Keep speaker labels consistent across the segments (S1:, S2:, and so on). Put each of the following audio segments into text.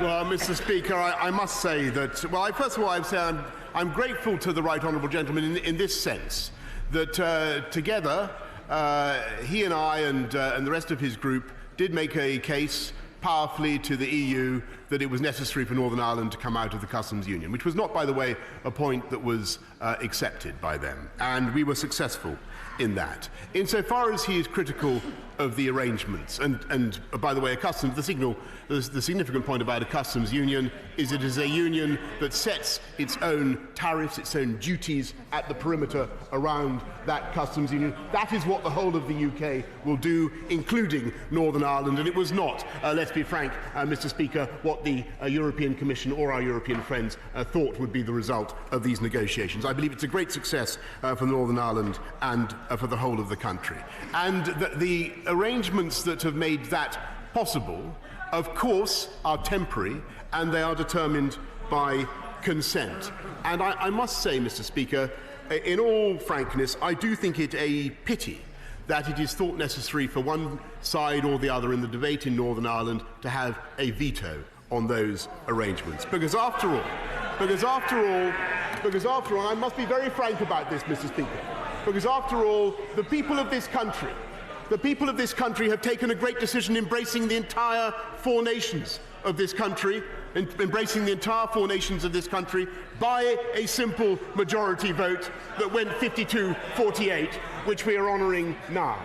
S1: Well, Mr. Speaker, I must say that, well, first of all, I'd say I'm grateful to the right honourable gentleman in this sense, that together he and I and the rest of his group did make a case powerfully to the EU that it was necessary for Northern Ireland to come out of the customs union, which was not, by the way, a point that was accepted by them. And we were successful in that. Insofar as he is critical of the arrangements, and by the way, the significant point about a customs union is it is a union that sets its own tariffs, its own duties at the perimeter around that customs union. That is what the whole of the UK will do, including Northern Ireland, and it was not, let's be frank, Mr. Speaker, what the European Commission or our European friends thought would be the result of these negotiations. I believe it's a great success for Northern Ireland and for the whole of the country. And the arrangements that have made that possible, of course, are temporary, and they are determined by consent. And I must say, Mr. Speaker, in all frankness, I do think it a pity that it is thought necessary for one side or the other in the debate in Northern Ireland to have a veto on those arrangements. Because after all, I must be very frank about this, Mr. Speaker, because after all, the people of this country have taken a great decision embracing the entire four nations of this country, by a simple majority vote that went 52-48, which we are honouring now.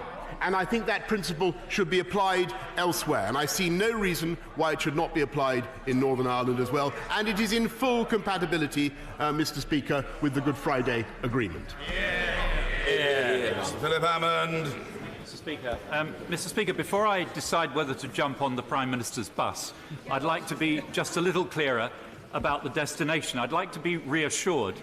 S1: And I think that principle should be applied elsewhere. And I see no reason why it should not be applied in Northern Ireland as well. And it is in full compatibility, Mr. Speaker, with the Good Friday Agreement.
S2: Philip Hammond.
S3: Mr. Speaker, before I decide whether to jump on the Prime Minister's bus, I'd like to be just a little clearer about the destination. I'd like to be reassured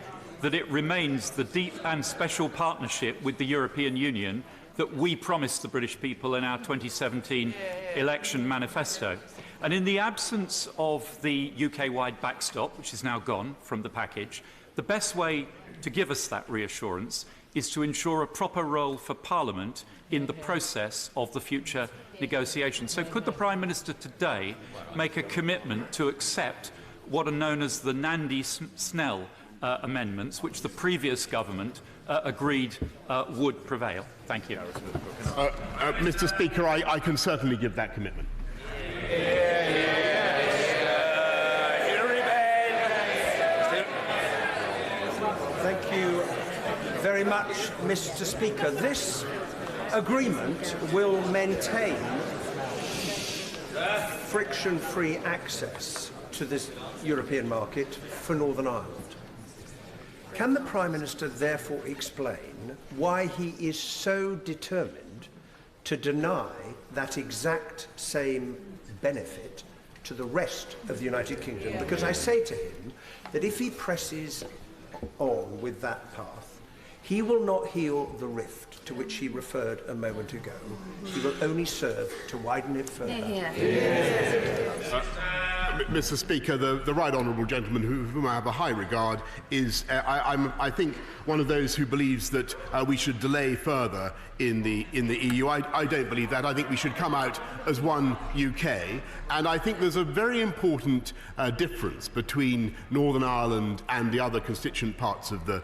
S3: that it remains the deep and special partnership with the European Union that we promised the British people in our 2017 election manifesto. And in the absence of the UK-wide backstop, which is now gone from the package, the best way to give us that reassurance is to ensure a proper role for Parliament in the process of the future negotiations. So could the Prime Minister today make a commitment to accept what are known as the Nandy-Snell amendments, which the previous government agreed would prevail? Thank you.
S1: Mr. Speaker, I can certainly give that commitment.
S4: Thank you very much, Mr. Speaker. This agreement will maintain friction-free access to this European market for Northern Ireland. Can the Prime Minister therefore explain why he is so determined to deny that exact same benefit to the rest of the United Kingdom? Because I say to him that if he presses on with that path, he will not heal the rift to which he referred a moment ago. He will only serve to widen it further.
S1: Mr. Speaker, the right honourable gentleman, whom I have a high regard, is, I think, one of those who believes that we should delay further in the EU. I don't believe that. I think we should come out as one UK, and I think there's a very important difference between Northern Ireland and the other constituent parts of the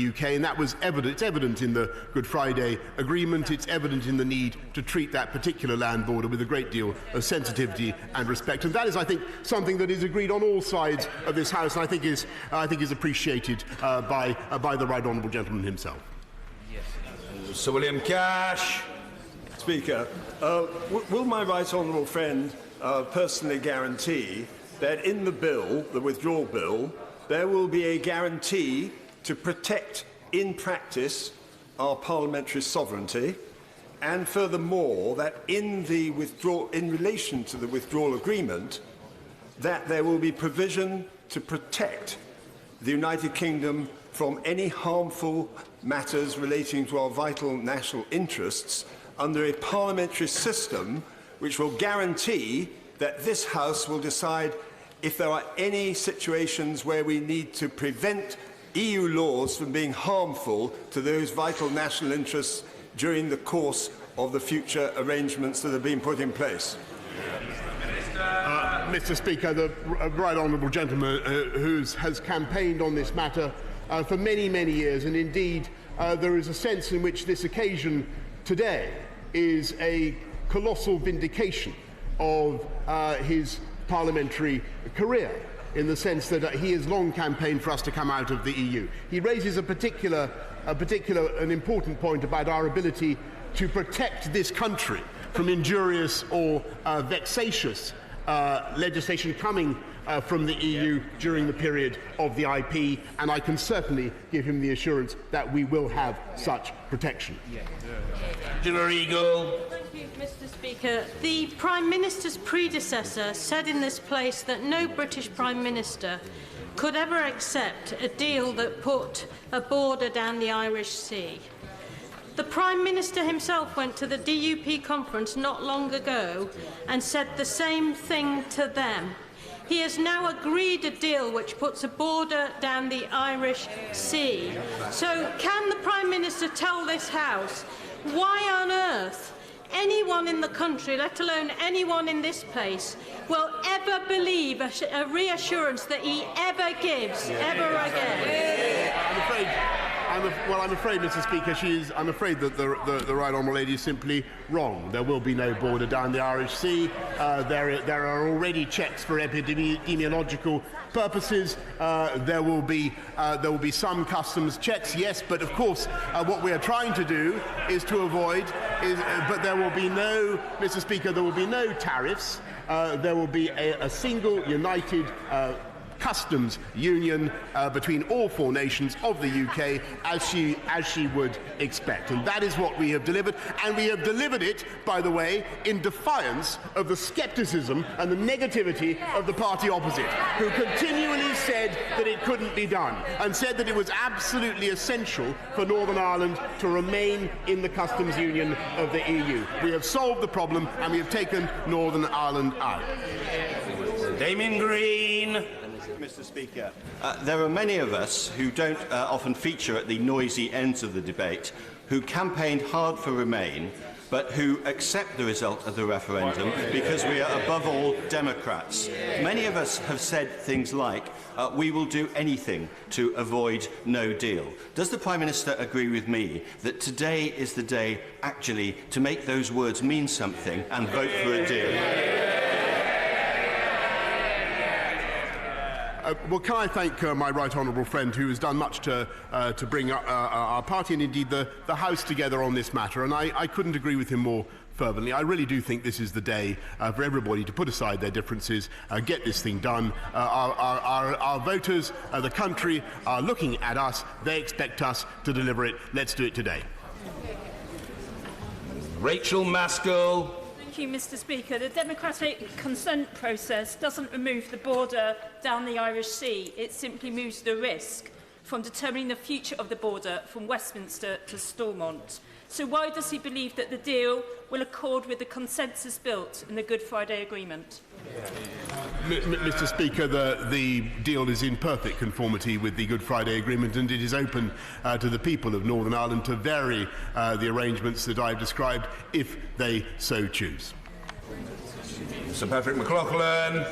S1: UK, and that was evident. It's evident in the Good Friday Agreement. It's evident in the need to treat that particular land border with a great deal of sensitivity and respect, and that is, I think, something that is agreed on all sides of this House, and I think is appreciated by the right honourable gentleman himself.
S2: Sir William Cash.
S5: Speaker, will my right honourable friend personally guarantee that in the bill, the withdrawal bill, there will be a guarantee to protect in practice our parliamentary sovereignty, and furthermore that in relation to the withdrawal agreement, that there will be provision to protect the United Kingdom from any harmful matters relating to our vital national interests under a parliamentary system which will guarantee that this House will decide if there are any situations where we need to prevent EU laws from being harmful to those vital national interests during the course of the future arrangements that have been put in place.
S1: Mr. Speaker, the right honourable gentleman has campaigned on this matter for many, many years, and indeed there is a sense in which this occasion today is a colossal vindication of his parliamentary career, in the sense that he has long campaigned for us to come out of the EU. He raises a particular and important point about our ability to protect this country from injurious or vexatious legislation coming from the EU during the period of the IP, and I can certainly give him the assurance that we will have such protection.
S2: Eagle.
S6: Thank you, Mr. Speaker. The Prime Minister's predecessor said in this place that no British Prime Minister could ever accept a deal that put a border down the Irish Sea. The Prime Minister himself went to the DUP conference not long ago and said the same thing to them. He has now agreed a deal which puts a border down the Irish Sea. So can the Prime Minister tell this House why on earth anyone in the country, let alone anyone in this place, will ever believe a reassurance that he ever gives, ever again?
S1: I'm afraid, Mr. Speaker, I'm afraid that the right honourable lady is simply wrong. There will be no border down the Irish Sea. There are already checks for epidemiological purposes. There will be some customs checks, yes, but of course what we are trying to do is to avoid. But there will be no, Mr. Speaker, there will be no tariffs. There will be a single united customs union between all four nations of the UK, as she would expect. And that is what we have delivered, and we have delivered it, by the way, in defiance of the scepticism and the negativity of the party opposite, who continually said that it couldn't be done, and said that it was absolutely essential for Northern Ireland to remain in the customs union of the EU. We have solved the problem, and we have taken Northern Ireland out.
S2: Damien Green.
S7: Mr. Speaker, there are many of us who don't often feature at the noisy ends of the debate, who campaigned hard for Remain, but who accept the result of the referendum because we are above all Democrats. Many of us have said things like, we will do anything to avoid no deal. Does the Prime Minister agree with me that today is the day actually to make those words mean something and vote for a deal?
S1: Well, can I thank my right honourable friend who has done much to bring our party and indeed the House together on this matter, and I couldn't agree with him more fervently. I really do think this is the day for everybody to put aside their differences, get this thing done. Our voters, the country, are looking at us. They expect us to deliver it. Let's do it today.
S2: Rachel Maskell.
S8: Thank you, Mr. Speaker. The democratic consent process doesn't remove the border down the Irish Sea. It simply moves the risk from determining the future of the border from Westminster to Stormont. So why does he believe that the deal will accord with the consensus built in the Good Friday Agreement?
S1: Mr. Speaker, the deal is in perfect conformity with the Good Friday Agreement, and it is open to the people of Northern Ireland to vary the arrangements that I've described if they so choose.
S2: Sir Patrick McLaughlin.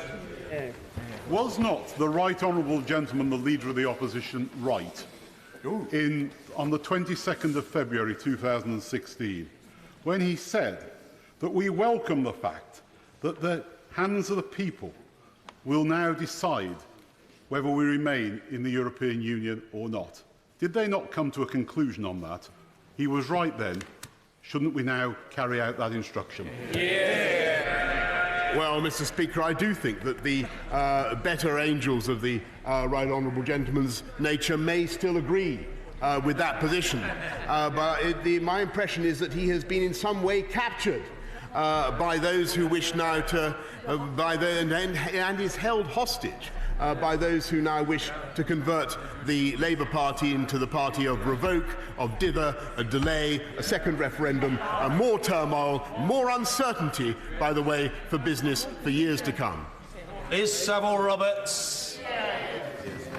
S9: Was not the right honourable gentleman, the Leader of the Opposition, right on the 22nd of February 2016 when he said that we welcome the fact that the hands of the people will now decide whether we remain in the European Union or not? Did they not come to a conclusion on that? He was right then. Shouldn't we now carry out that instruction?
S1: Yeah. Well, Mr. Speaker, I do think that the better angels of the right honourable gentleman's nature may still agree with that position. But my impression is that he has been in some way captured by those who wish now to, and is held hostage by those who now wish to convert the Labour Party into the party of revoke, of dither, a delay, a second referendum, more turmoil, more uncertainty, by the way, for business for years to come.
S2: Is Savile Roberts?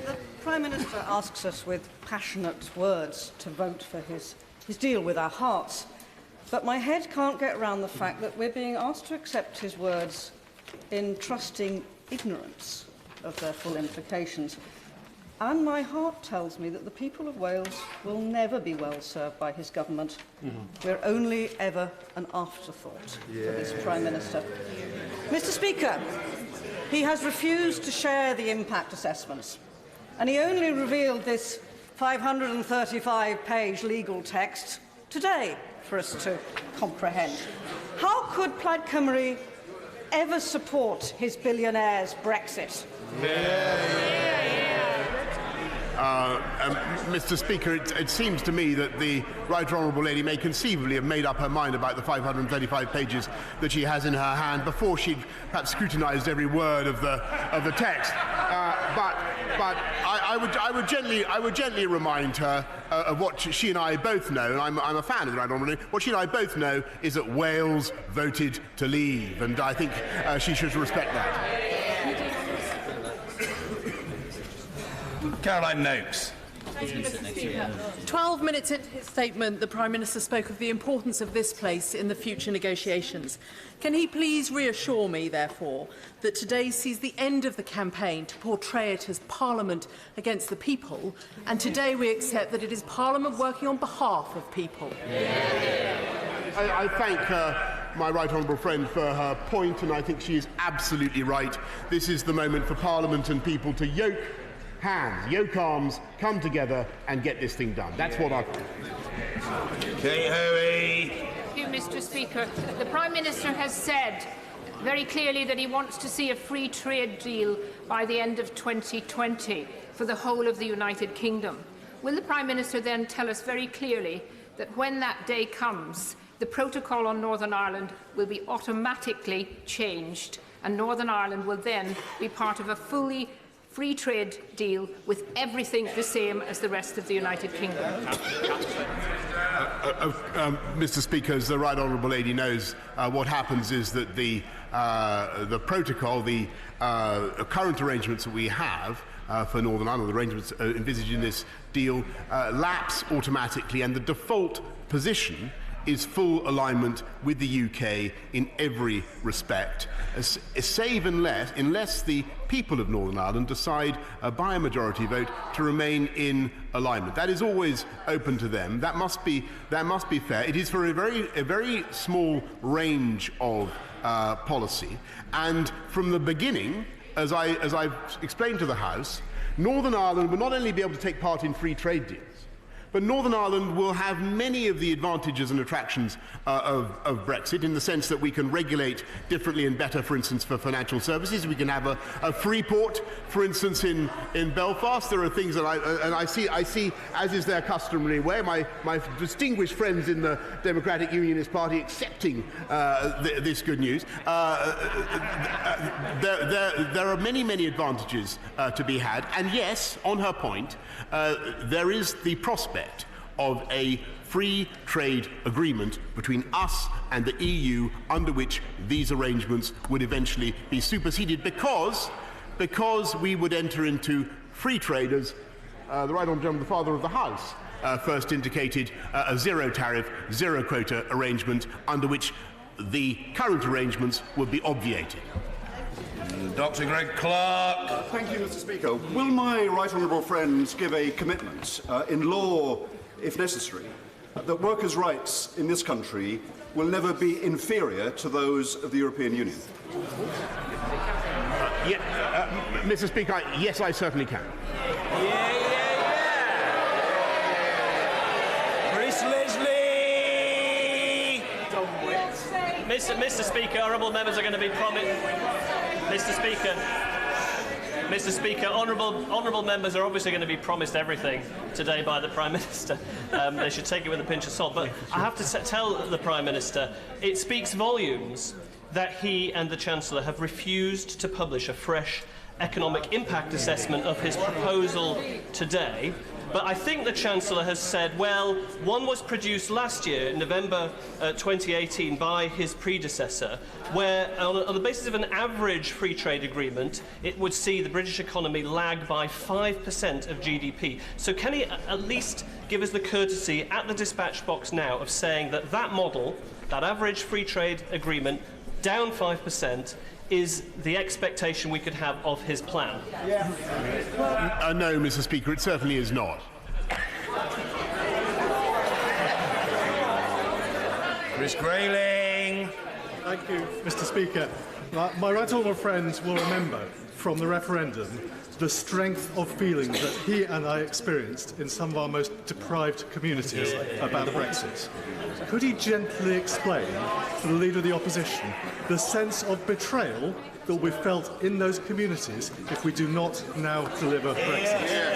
S10: The Prime Minister asks us with passionate words to vote for his deal with our hearts. But my head can't get around the fact that we're being asked to accept his words in trusting ignorance of their full implications. And my heart tells me that the people of Wales will never be well served by his government. We're only ever an afterthought for this Prime Minister. Mr. Speaker, he has refused to share the impact assessments, and he only revealed this 535-page legal text today for us to comprehend. How could Plaid Cymru ever support his billionaire's Brexit?
S1: Mr. Speaker, it seems to me that the Right Honourable Lady may conceivably have made up her mind about the 535 pages that she has in her hand before she'd perhaps scrutinised every word of the text. But I would gently remind her of what she and I both know, and I'm a fan of the Right Honourable Lady. What she and I both know is that Wales voted to leave, and I think she should respect that.
S2: Caroline Noakes.
S11: Thank you, Mr. Speaker. 12 minutes into his statement, the Prime Minister spoke of the importance of this place in the future negotiations. Can he please reassure me, therefore, that today sees the end of the campaign to portray it as Parliament against the people, and today we accept that it is Parliament working on behalf of people?
S1: I thank my right honourable friend for her point, and I think she is absolutely right. This is the moment for Parliament and people to yoke hands, yoke arms, come together and get this thing done. That's what I...
S2: Kate Hoey.
S12: Thank you, Mr. Speaker. The Prime Minister has said very clearly that he wants to see a free trade deal by the end of 2020 for the whole of the United Kingdom. Will the Prime Minister then tell us very clearly that when that day comes, the protocol on Northern Ireland will be automatically changed, and Northern Ireland will then be part of a fully free trade deal with everything the same as the rest of the United Kingdom?
S1: Mr. Speaker, as the Right Honourable Lady knows, what happens is that the protocol, the current arrangements that we have for Northern Ireland, the arrangements envisaged in this deal, lapse automatically, and the default position is full alignment with the UK in every respect, save unless the people of Northern Ireland decide by a majority vote to remain in alignment. That is always open to them. That must be fair. It is for a very small range of policy, and from the beginning, as I've explained to the House, Northern Ireland will not only be able to take part in free trade deals, but Northern Ireland will have many of the advantages and attractions of Brexit, in the sense that we can regulate differently and better, for instance, for financial services. We can have a free port, for instance, in Belfast. There are things that I see, as is their customary way, my distinguished friends in the Democratic Unionist Party accepting this good news. There are many advantages to be had. And yes, on her point, there is the prospect of a free trade agreement between us and the EU, under which these arrangements would eventually be superseded, because we would enter into free trade, as the Right Honourable Gentleman, the Father of the House, first indicated, a zero tariff, zero quota arrangement, under which the current arrangements would be obviated.
S2: Dr. Greg Clark.
S13: Thank you, Mr. Speaker. Will my right honourable friends give a commitment, in law if necessary, that workers' rights in this country will never be inferior to those of the European Union?
S1: Mr. Speaker, yes, I certainly can.
S2: Chris Leslie.
S14: Mr. Speaker, honourable members are going to be promised. Mr. Speaker, honourable members are obviously going to be promised everything today by the Prime Minister. They should take it with a pinch of salt. But I have to tell the Prime Minister, it speaks volumes that he and the Chancellor have refused to publish a fresh economic impact assessment of his proposal today. But I think the Chancellor has said, well, one was produced last year, in November 2018, by his predecessor, where, on the basis of an average free trade agreement, it would see the British economy lag by 5% of GDP. So can he at least give us the courtesy at the dispatch box now of saying that that model, that average free trade agreement, down 5%, is the expectation we could have of his plan?
S1: No, Mr. Speaker, it certainly is not.
S2: Chris Grayling.
S15: Thank you, Mr. Speaker. My right honourable friend will remember from the referendum the strength of feeling that he and I experienced in some of our most deprived communities about Brexit. Could he gently explain to the Leader of the Opposition the sense of betrayal that will be felt in those communities if we do not now deliver Brexit?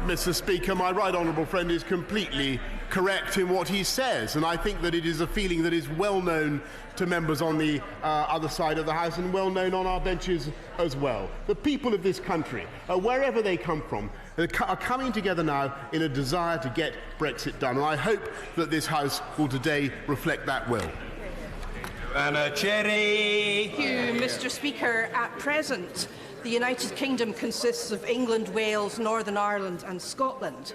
S1: Mr. Speaker, my right honourable friend is completely correct in what he says, and I think that it is a feeling that is well known to members on the other side of the House and well known on our benches as well. The people of this country, wherever they come from, are coming together now in a desire to get Brexit done, and I hope that this House will today reflect that will.
S2: Anna Cherry.
S16: Thank you, Mr. Speaker. At present, the United Kingdom consists of England, Wales, Northern Ireland and Scotland.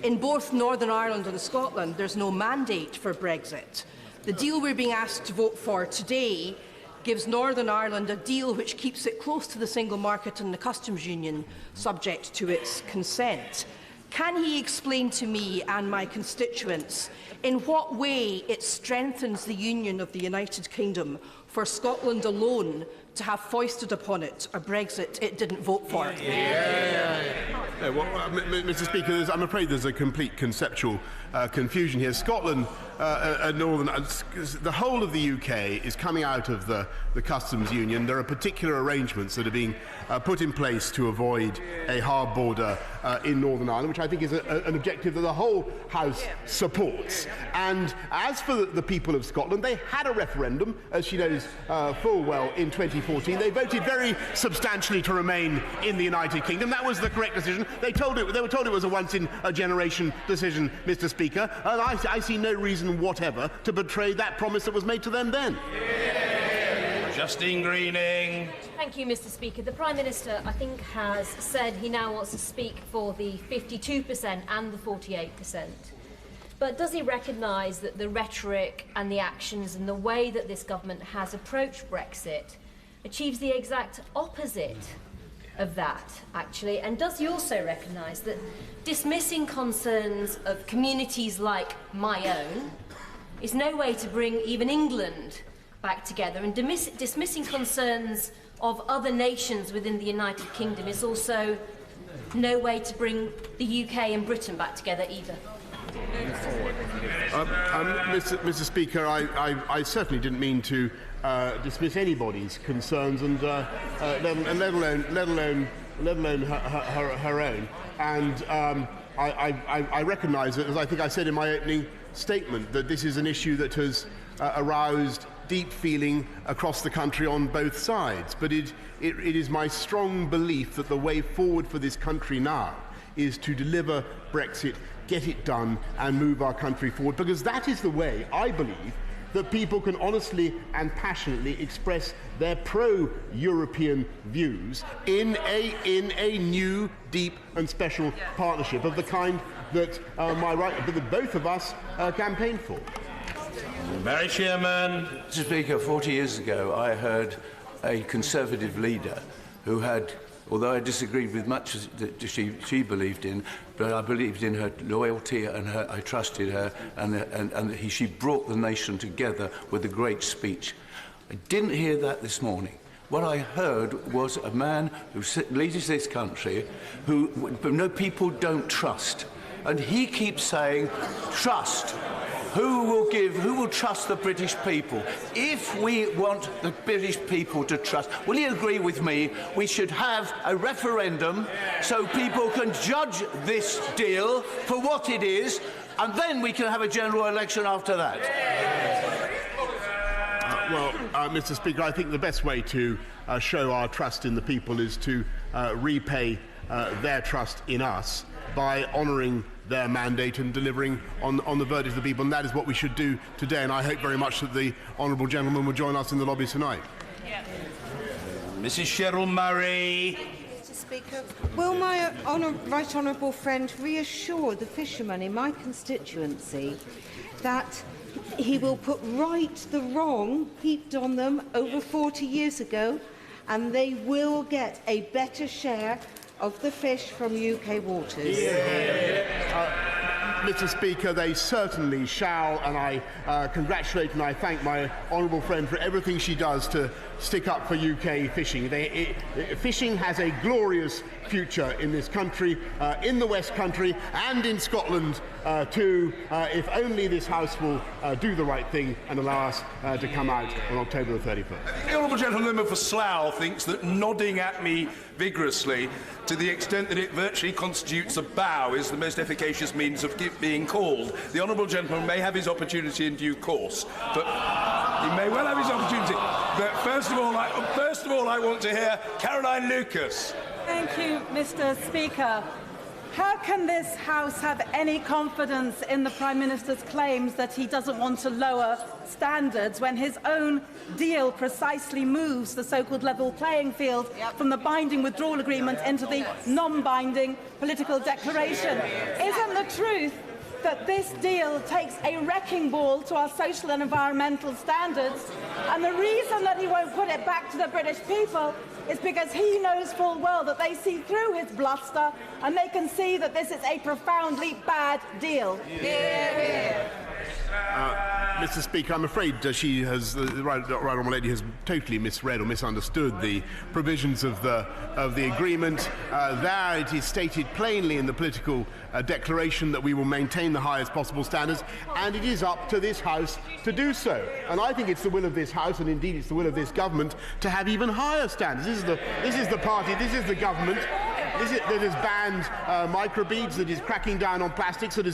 S16: In both Northern Ireland and Scotland, there's no mandate for Brexit. The deal we're being asked to vote for today gives Northern Ireland a deal which keeps it close to the single market and the customs union, subject to its consent. Can he explain to me and my constituents in what way it strengthens the union of the United Kingdom for Scotland alone to have foisted upon it a Brexit it didn't vote for?
S1: Mr. Speaker, I'm afraid there's a complete conceptual confusion here. Scotland and the whole of the UK is coming out of the customs union. There are particular arrangements that are being put in place to avoid a hard border in Northern Ireland, which I think is an objective that the whole House supports. And as for the people of Scotland, they had a referendum, as she knows full well, in 2014. They voted very substantially to remain in the United Kingdom. That was the correct decision. They were told it was a once-in-a-generation decision, Mr. Speaker, and I see no reason whatever to betray that promise that was made to them then.
S2: Justine Greening.
S17: Thank you, Mr. Speaker. The Prime Minister, I think, has said he now wants to speak for the 52% and the 48%. But does he recognise that the rhetoric and the actions and the way that this government has approached Brexit achieves the exact opposite of that, actually? And does he also recognise that dismissing concerns of communities like my own is no way to bring even England back together, and dismissing concerns of other nations within the United Kingdom is also no way to bring the UK and Britain back together either?
S1: Mr. Speaker, I certainly didn't mean to dismiss anybody's concerns, and let alone her own. And I recognise that, as I think I said in my opening statement, that this is an issue that has aroused deep feeling across the country on both sides. But it is my strong belief that the way forward for this country now is to deliver Brexit, get it done, and move our country forward, because that is the way, I believe, that people can honestly and passionately express their pro-European views in a new, deep and special partnership of the kind that that both of us campaigned for.
S2: Barry Shearman.
S18: Mr. Speaker, 40 years ago I heard a Conservative leader who had, although I disagreed with much that she believed in, but I believed in her loyalty and I trusted her, and she brought the nation together with a great speech. I didn't hear that this morning. What I heard was a man who leads this country who no people don't trust. And he keeps saying, trust. Who will trust the British people? If we want the British people to trust, will you agree with me, we should have a referendum so people can judge this deal for what it is, and then we can have a general election after that?
S1: Mr. Speaker, I think the best way to show our trust in the people is to repay their trust in us by honouring their mandate and delivering on the verdict of the people, and that is what we should do today, and I hope very much that the honourable gentleman will join us in the lobby tonight.
S2: Mrs Cheryl Murray.
S19: Mr. Speaker, will my right honourable friend reassure the fishermen in my constituency that he will put right the wrong heaped on them over 40 years ago, and they will get a better share of the fish from UK waters.
S1: Mr. Speaker, they certainly shall, and I congratulate and I thank my honourable friend for everything she does to stick up for UK fishing. Fishing has a glorious future in this country, in the West Country and in Scotland too, if only this House will do the right thing and allow us to come out on October the 31st.
S20: The honourable gentleman for Slough thinks that nodding at me vigorously to the extent that it virtually constitutes a bow is the most efficacious means of being called. The honourable gentleman may have his opportunity in due course, but he may well have his opportunity. But first of all, I want to hear Caroline Lucas.
S21: Thank you, Mr. Speaker. How can this House have any confidence in the Prime Minister's claims that he doesn't want to lower standards when his own deal precisely moves the so-called level playing field from the binding withdrawal agreement into the non-binding political declaration? Isn't the truth that this deal takes a wrecking ball to our social and environmental standards, and the reason that he won't put it back to the British people is because he knows full well that they see through his bluster and they can see that this is a profoundly bad deal.
S1: Mr. Speaker, I'm afraid the right honourable lady has totally misread or misunderstood the provisions of the agreement. There it is stated plainly in the political declaration that we will maintain the highest possible standards, and it is up to this House to do so. And I think it's the will of this House, and indeed it's the will of this government, to have even higher standards. This is the party, this is the government that has banned microbeads, that is cracking down on plastics, that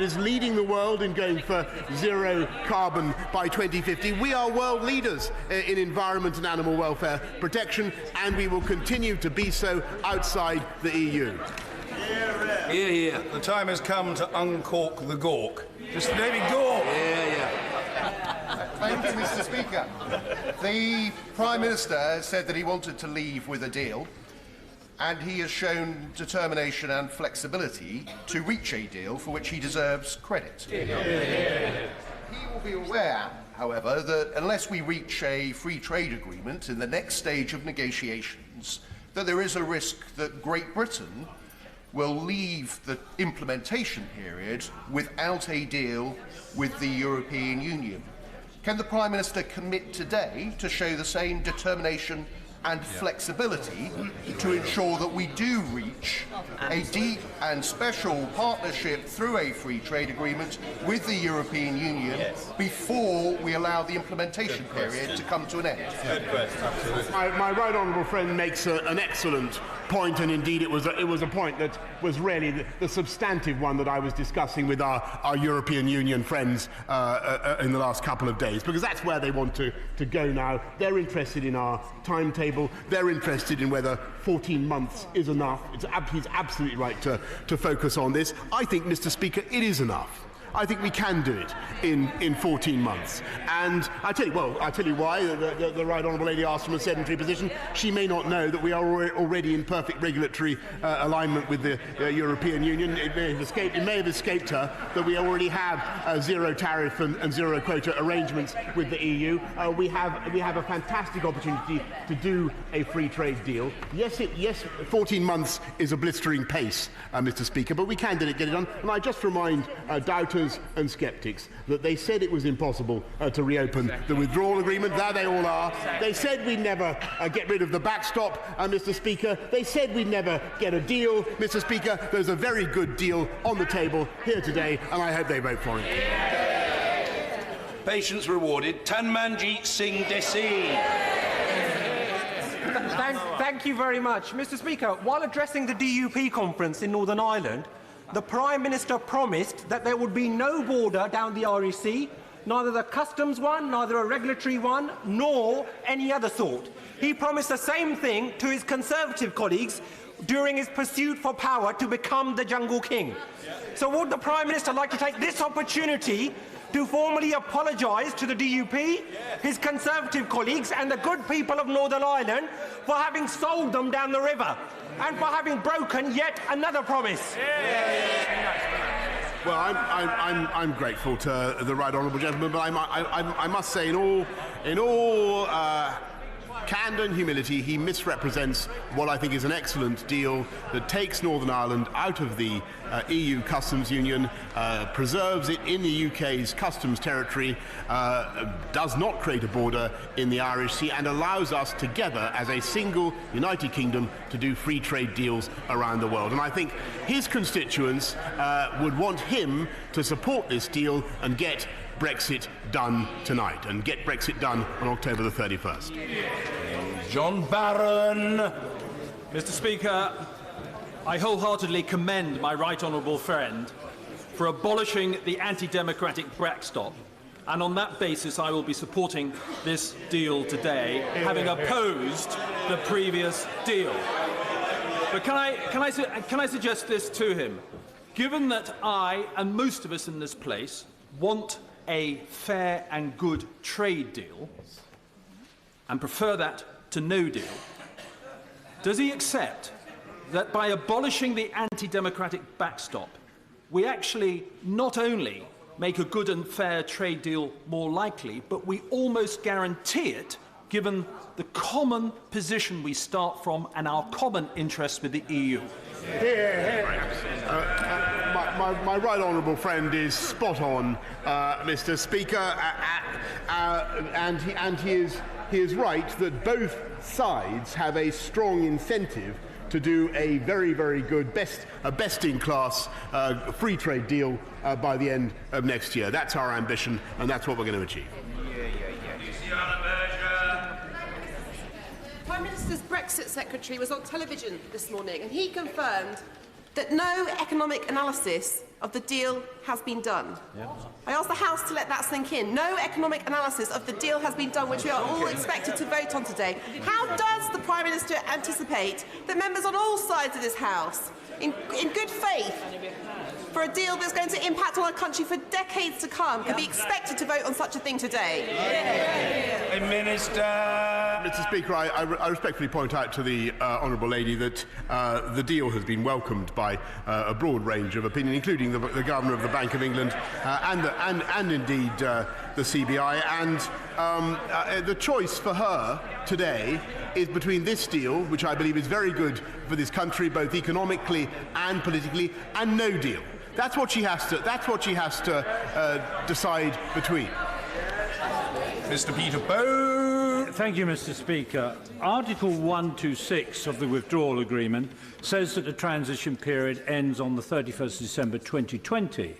S1: is leading the world in going for zero carbon by 2050. We are world leaders in environment and animal welfare protection, and we will continue to be so outside the EU.
S20: Hear, hear. The time has come to uncork the Gawk. Mr. David Gawk.
S22: Thank you, Mr. Speaker. The Prime Minister has said that he wanted to leave with a deal, and he has shown determination and flexibility to reach a deal for which he deserves credit. He will be aware, however, that unless we reach a free trade agreement in the next stage of negotiations, that there is a risk that Great Britain will leave the implementation period without a deal with the European Union. Can the Prime Minister commit today to show the same determination and flexibility to ensure that we do reach a deep and special partnership through a free trade agreement with the European Union before we allow the implementation period to come to an end?
S1: My right honourable friend makes an excellent point, and indeed it was a point that was really the substantive one that I was discussing with our European Union friends in the last couple of days, because that's where they want to go now. They're interested in our timetable. They're interested in whether 14 months is enough. He's absolutely right to focus on this. I think, Mr. Speaker, it is enough. I think we can do it in 14 months. And I'll tell you why. The right honourable lady asked from a sedentary position. She may not know that we are already in perfect regulatory alignment with the European Union. It may have escaped her that we already have zero tariff and zero quota arrangements with the EU. We have a fantastic opportunity to do a free trade deal. Yes, 14 months is a blistering pace, Mr. Speaker, but we can get it done. And I just remind doubters and sceptics that they said it was impossible to reopen the withdrawal agreement. There they all are. They said we'd never get rid of the backstop, Mr. Speaker. They said we'd never get a deal, Mr. Speaker. There's a very good deal on the table here today, and I hope they vote for it.
S20: Patience rewarded. Tanmanjeet Singh Desi.
S23: Thank you very much. Mr. Speaker, while addressing the DUP conference in Northern Ireland, the Prime Minister promised that there would be no border down the Irish Sea, neither the customs one, neither a regulatory one, nor any other sort. He promised the same thing to his Conservative colleagues during his pursuit for power to become the Jungle King. So would the Prime Minister like to take this opportunity to formally apologise to the DUP, his Conservative colleagues and the good people of Northern Ireland for having sold them down the river and for having broken yet another promise?
S1: Well, I'm grateful to the right honourable gentleman, but I must say, in all candour and humility, he misrepresents what I think is an excellent deal that takes Northern Ireland out of the EU customs union, preserves it in the UK's customs territory, does not create a border in the Irish Sea, and allows us together as a single United Kingdom to do free trade deals around the world. And I think his constituents would want him to support this deal and get Brexit done tonight, and get Brexit done on October the 31st.
S2: John Barron.
S3: Mr. Speaker, I wholeheartedly commend my right honourable friend for abolishing the anti-democratic backstop, and on that basis I will be supporting this deal today, having opposed the previous deal. But can I suggest this to him? Given that I and most of us in this place want a fair and good trade deal and prefer that to no deal, does he accept that by abolishing the anti-democratic backstop, we actually not only make a good and fair trade deal more likely, but we almost guarantee it, given the common position we start from and our common interests with the EU?
S1: My right honourable friend is spot on, Mr. Speaker, and he is right that both sides have a strong incentive to do a very, very good, best-in-class free trade deal by the end of next year. That's our ambition, and that's what we're going to achieve.
S4: Prime Minister's Brexit Secretary was on television this morning, and he confirmed that no economic analysis of the deal has been done. I ask the House to let that sink in. No economic analysis of the deal has been done, which we are all expected to vote on today. How does the Prime Minister anticipate that members on all sides of this House, in good faith, for a deal that's going to impact on our country for decades to come, can be expected to vote on such a thing today?
S2: Minister.
S1: Mr. Speaker, I respectfully point out to the honourable lady that the deal has been welcomed by a broad range of opinion, including the Governor of the Bank of England and indeed the CBI. And the choice for her today is between this deal, which I believe is very good for this country, both economically and politically, and no deal. That's what she has to decide between.
S2: Mr. Peter Bowe.
S5: Thank you, Mr. Speaker. Article 126 of the withdrawal agreement says that the transition period ends on the 31st December 2020.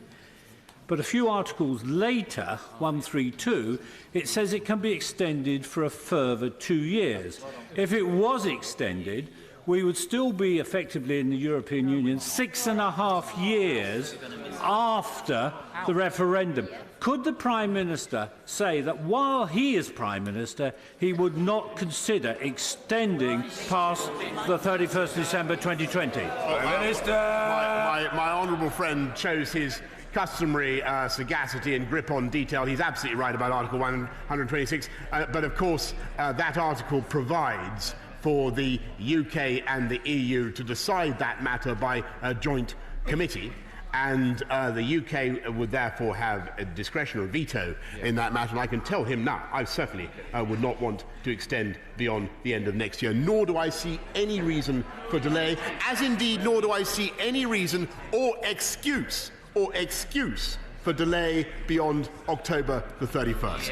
S5: But a few articles later, 132, it says it can be extended for a further 2 years. If it was extended, we would still be effectively in the European Union 6.5 years after the referendum. Could the Prime Minister say that while he is Prime Minister, he would not consider extending past the 31st December 2020?
S1: My honourable friend chose his customary sagacity and grip on detail. He's absolutely right about Article 126, but of course that article provides for the UK and the EU to decide that matter by a joint committee, and the UK would therefore have a discretionary veto in that matter. And I can tell him now, I certainly would not want to extend beyond the end of next year, nor do I see any reason for delay, as indeed nor do I see any reason or excuse for delay beyond October the 31st.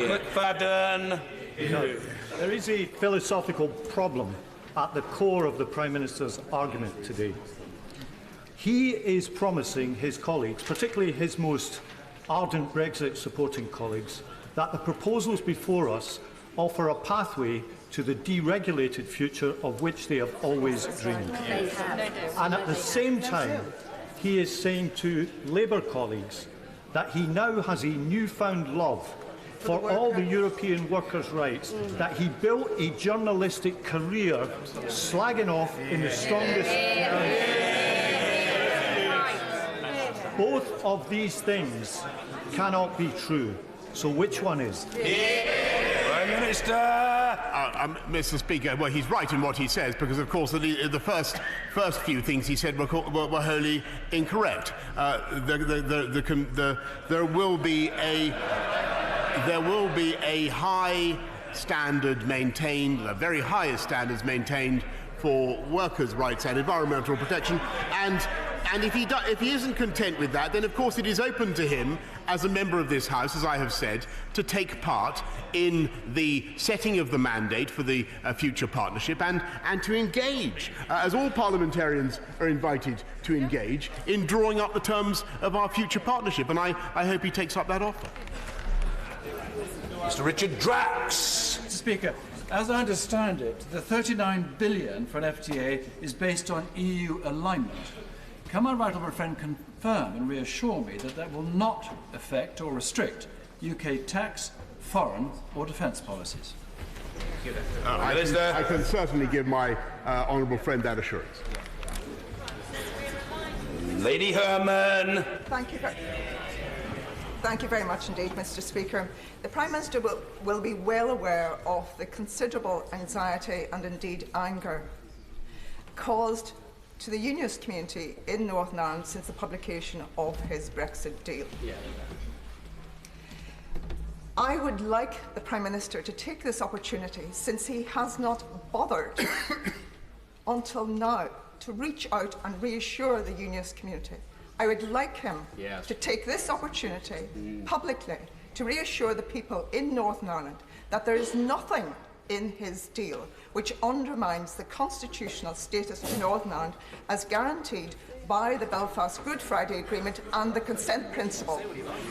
S2: McFadden.
S15: There is a philosophical problem at the core of the Prime Minister's argument today. He is promising his colleagues, particularly his most ardent Brexit-supporting colleagues, that the proposals before us offer a pathway to the deregulated future of which they have always dreamed. And at the same time, he is saying to Labour colleagues that he now has a newfound love for all the European workers' rights, that he built a journalistic career slagging off in the strongest... Both of these things cannot be true. So which one is?
S2: Prime Minister.
S1: Mr. Speaker, well, he's right in what he says, because, of course, the first few things he said were wholly incorrect. There will be a high standard maintained, the very highest standards maintained for workers' rights and environmental protection, and if he isn't content with that, then of course it is open to him as a member of this House, as I have said, to take part in the setting of the mandate for the future partnership and to engage, as all parliamentarians are invited to engage, in drawing up the terms of our future partnership, and I hope he takes up that offer.
S20: Mr. Richard Drax.
S5: Mr. Speaker, as I understand it, the £39 billion for an FTA is based on EU alignment. Can my right honourable friend confirm and reassure me that that will not affect or restrict UK tax, foreign or defence policies?
S1: I can certainly give my honourable friend that assurance.
S20: Lady Herman.
S6: Thank you very much indeed, Mr. Speaker. The Prime Minister will be well aware of the considerable anxiety and indeed anger caused to the unionist community in Northern Ireland since the publication of his Brexit deal. I would like the Prime Minister to take this opportunity, since he has not bothered until now to reach out and reassure the unionist community. I would like him to take this opportunity publicly to reassure the people in Northern Ireland that there is nothing in his deal which undermines the constitutional status of Northern Ireland as guaranteed by the Belfast Good Friday Agreement and the consent principle.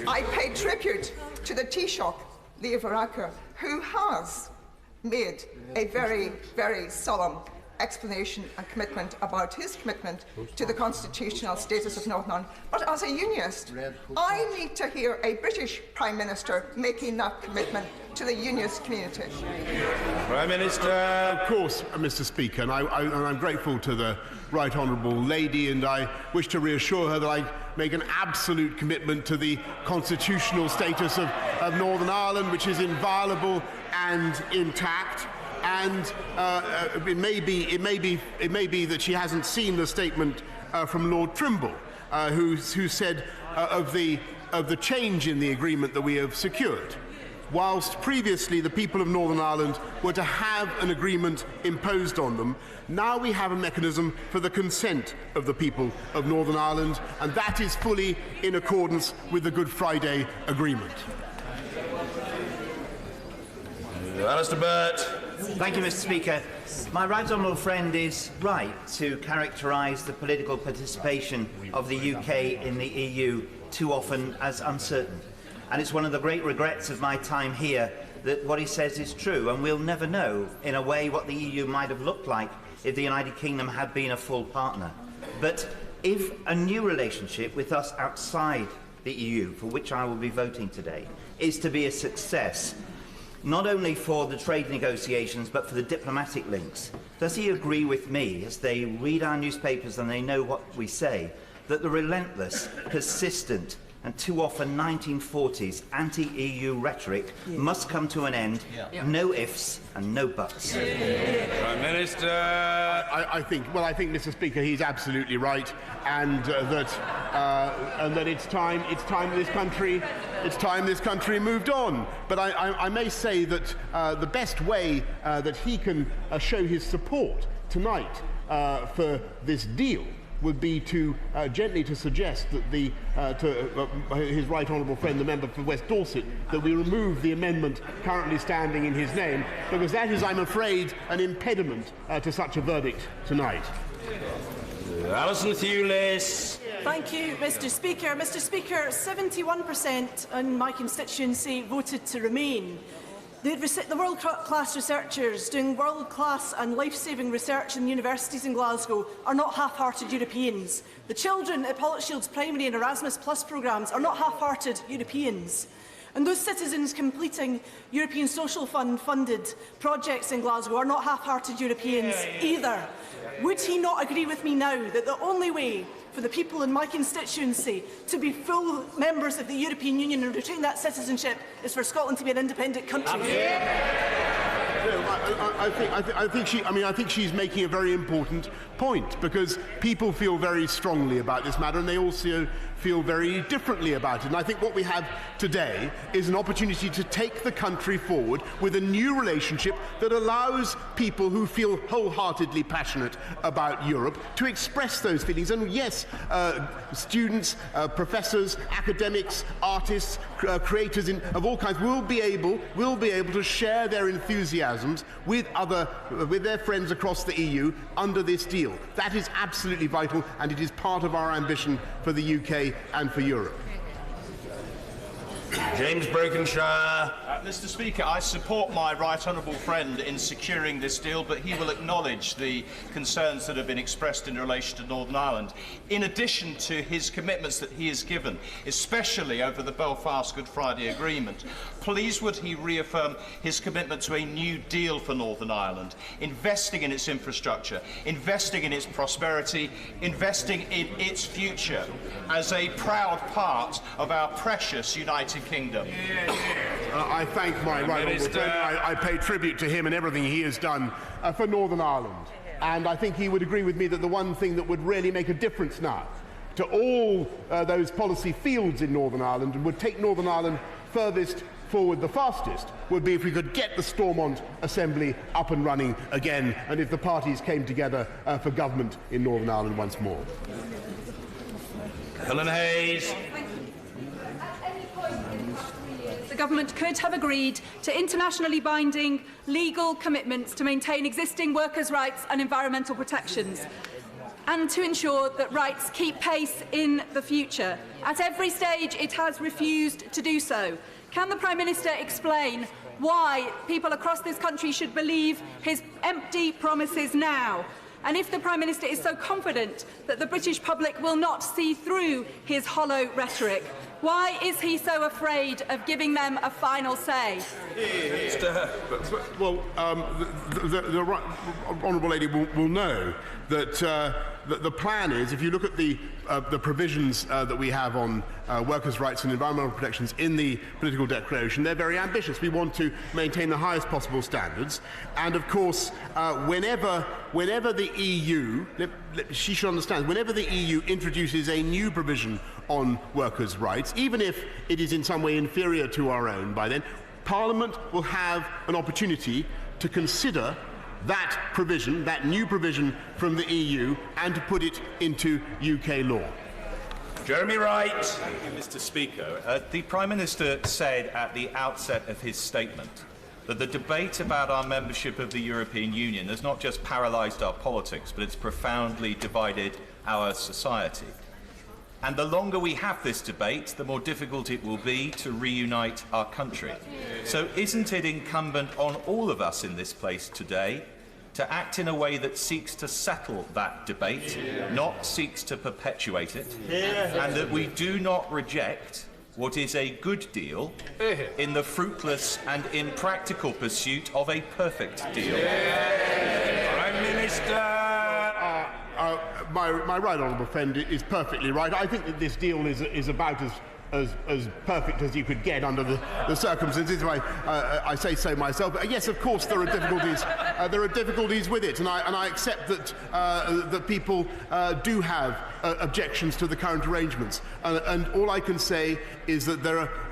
S6: I pay tribute to the Taoiseach, Leo Varadkar, who has made a very, very solemn explanation and commitment about his commitment to the constitutional status of Northern Ireland. But as a unionist, I need to hear a British Prime Minister making that commitment to the unionist community.
S20: Prime Minister.
S1: Of course, Mr. Speaker, and I'm grateful to the right honourable lady, and I wish to reassure her that I make an absolute commitment to the constitutional status of Northern Ireland, which is inviolable and intact. And it may be that she hasn't seen the statement from Lord Trimble, who said of the change in the agreement that we have secured. Whilst previously the people of Northern Ireland were to have an agreement imposed on them, now we have a mechanism for the consent of the people of Northern Ireland, and that is fully in accordance with the Good Friday Agreement.
S20: Alistair Burt.
S7: Thank you, Mr. Speaker. My right honourable friend is right to characterise the political participation of the UK in the EU too often as uncertain. And it's one of the great regrets of my time here that what he says is true, and we'll never know, in a way, what the EU might have looked like if the United Kingdom had been a full partner. But if a new relationship with us outside the EU, for which I will be voting today, is to be a success, not only for the trade negotiations but for the diplomatic links, does he agree with me, as they read our newspapers and they know what we say, that the relentless, persistent and too often 1940s anti-EU rhetoric must come to an end, no ifs and no buts?
S20: Prime Minister.
S1: I think, Mr. Speaker, he's absolutely right, and that it's time this country moved on. But I may say that the best way that he can show his support tonight for this deal would be to gently to suggest that his right honourable friend, the member for West Dorset, that we remove the amendment currently standing in his name, because that is, I'm afraid, an impediment to such a verdict tonight.
S20: Alison Thewlis.
S8: Thank you, Mr. Speaker. Mr. Speaker, 71% in my constituency voted to remain. The world-class researchers doing world-class and life-saving research in universities in Glasgow are not half-hearted Europeans. The children at Pollockshield's primary and Erasmus Plus programmes are not half-hearted Europeans. And those citizens completing European Social Fund-funded projects in Glasgow are not half-hearted Europeans either. Would he not agree with me now that the only way for the people in my constituency to be full members of the European Union and retain that citizenship is for Scotland to be an independent country?
S1: I think she's making a very important point, because people feel very strongly about this matter, and they also feel very differently about it. And I think what we have today is an opportunity to take the country forward with a new relationship that allows people who feel wholeheartedly passionate about Europe to express those feelings. And yes, students, professors, academics, artists, creators of all kinds will be able to share their enthusiasms with their friends across the EU under this deal. That is absolutely vital, and it is part of our ambition for the UK and for Europe.
S2: James Brokenshire.
S9: Mr. Speaker, I support my right honourable friend in securing this deal, but he will acknowledge the concerns that have been expressed in relation to Northern Ireland, in addition to his commitments that he has given, especially over the Belfast Good Friday Agreement. Please would he reaffirm his commitment to a new deal for Northern Ireland, investing in its infrastructure, investing in its prosperity, investing in its future as a proud part of our precious United Kingdom.
S1: I thank my right honourable friend. I pay tribute to him and everything he has done for Northern Ireland. And I think he would agree with me that the one thing that would really make a difference now to all those policy fields in Northern Ireland and would take Northern Ireland furthest forward the fastest would be if we could get the Stormont Assembly up and running again, and if the parties came together for government in Northern Ireland once more.
S2: Helen Hayes.
S10: The government could have agreed to internationally binding legal commitments to maintain existing workers' rights and environmental protections, and to ensure that rights keep pace in the future. At every stage, it has refused to do so. Can the Prime Minister explain why people across this country should believe his empty promises now? And if the Prime Minister is so confident that the British public will not see through his hollow rhetoric, why is he so afraid of giving them a final say?
S1: Well, the honourable lady will know that the plan is, if you look at the provisions that we have on workers' rights and environmental protections in the political declaration, they're very ambitious. We want to maintain the highest possible standards, and of course, whenever the EU, she should understand, whenever the EU introduces a new provision on workers' rights, even if it is in some way inferior to our own by then, Parliament will have an opportunity to consider that provision, that new provision from the EU, and to put it into UK law.
S2: Jeremy Wright.
S11: Thank you, Mr. Speaker. The Prime Minister said at the outset of his statement that the debate about our membership of the European Union has not just paralysed our politics, but it's profoundly divided our society. And the longer we have this debate, the more difficult it will be to reunite our country. So isn't it incumbent on all of us in this place today to act in a way that seeks to settle that debate, not seeks to perpetuate it, and that we do not reject what is a good deal in the fruitless and impractical pursuit of a perfect deal?
S2: Prime Minister.
S1: My right honourable friend is perfectly right. I think that this deal is about as perfect as you could get under the circumstances. I say so myself. But yes, of course, there are difficulties. There are difficulties with it, and I accept that people do have objections to the current arrangements. And all I can say is that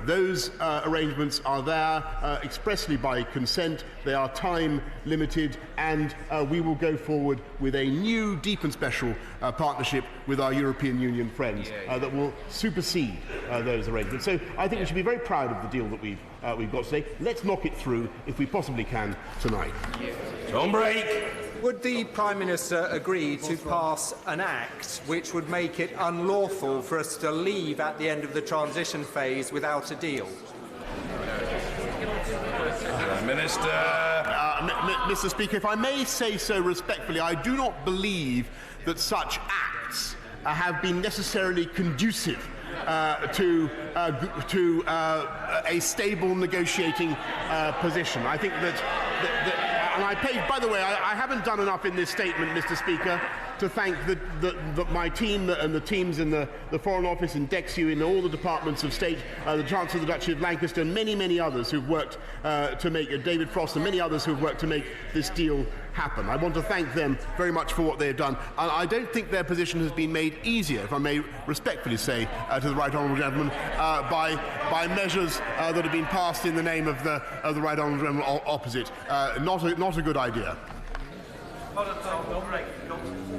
S1: those arrangements are there expressly by consent. They are time limited, and we will go forward with a new, deep and special partnership with our European Union friends that will supersede those arrangements. So I think we should be very proud of the deal that we've got today. Let's knock it through, if we possibly can, tonight.
S2: Tom Brake.
S23: Would the Prime Minister agree to pass an act which would make it unlawful for us to leave at the end of the transition phase without a deal?
S2: Prime Minister.
S1: Mr. Speaker, if I may say so respectfully, I do not believe that such acts have been necessarily conducive to a stable negotiating position. I think that and by the way, I haven't done enough in this statement, Mr. Speaker, to thank my team and the teams in the Foreign Office and DEXU in all the departments of state, the Chancellor of the Duchy of Lancaster, and many others who've worked to make David Frost and many others who've worked to make this deal happen. I want to thank them very much for what they've done. And I don't think their position has been made easier, if I may respectfully say to the Right Honourable Gentleman, by measures that have been passed in the name of the Right Honourable Gentleman opposite. Not a good idea.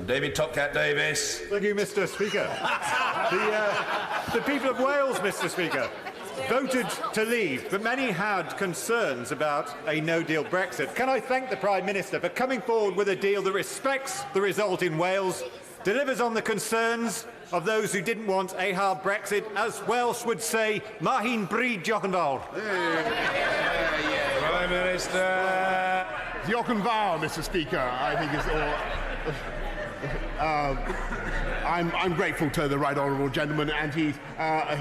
S2: David Topcat Davis.
S12: Thank you, Mr. Speaker. The people of Wales, Mr. Speaker, voted to leave, but many had concerns about a no-deal Brexit. Can I thank the Prime Minister for coming forward with a deal that respects the result in Wales, delivers on the concerns of those who didn't want a hard Brexit, as Welsh would say, Mahin Bryd Diolch yn fawr.
S2: Prime Minister.
S1: Diolch yn fawr, Mr. Speaker, I think is all. I'm grateful to the Right Honourable Gentleman, and he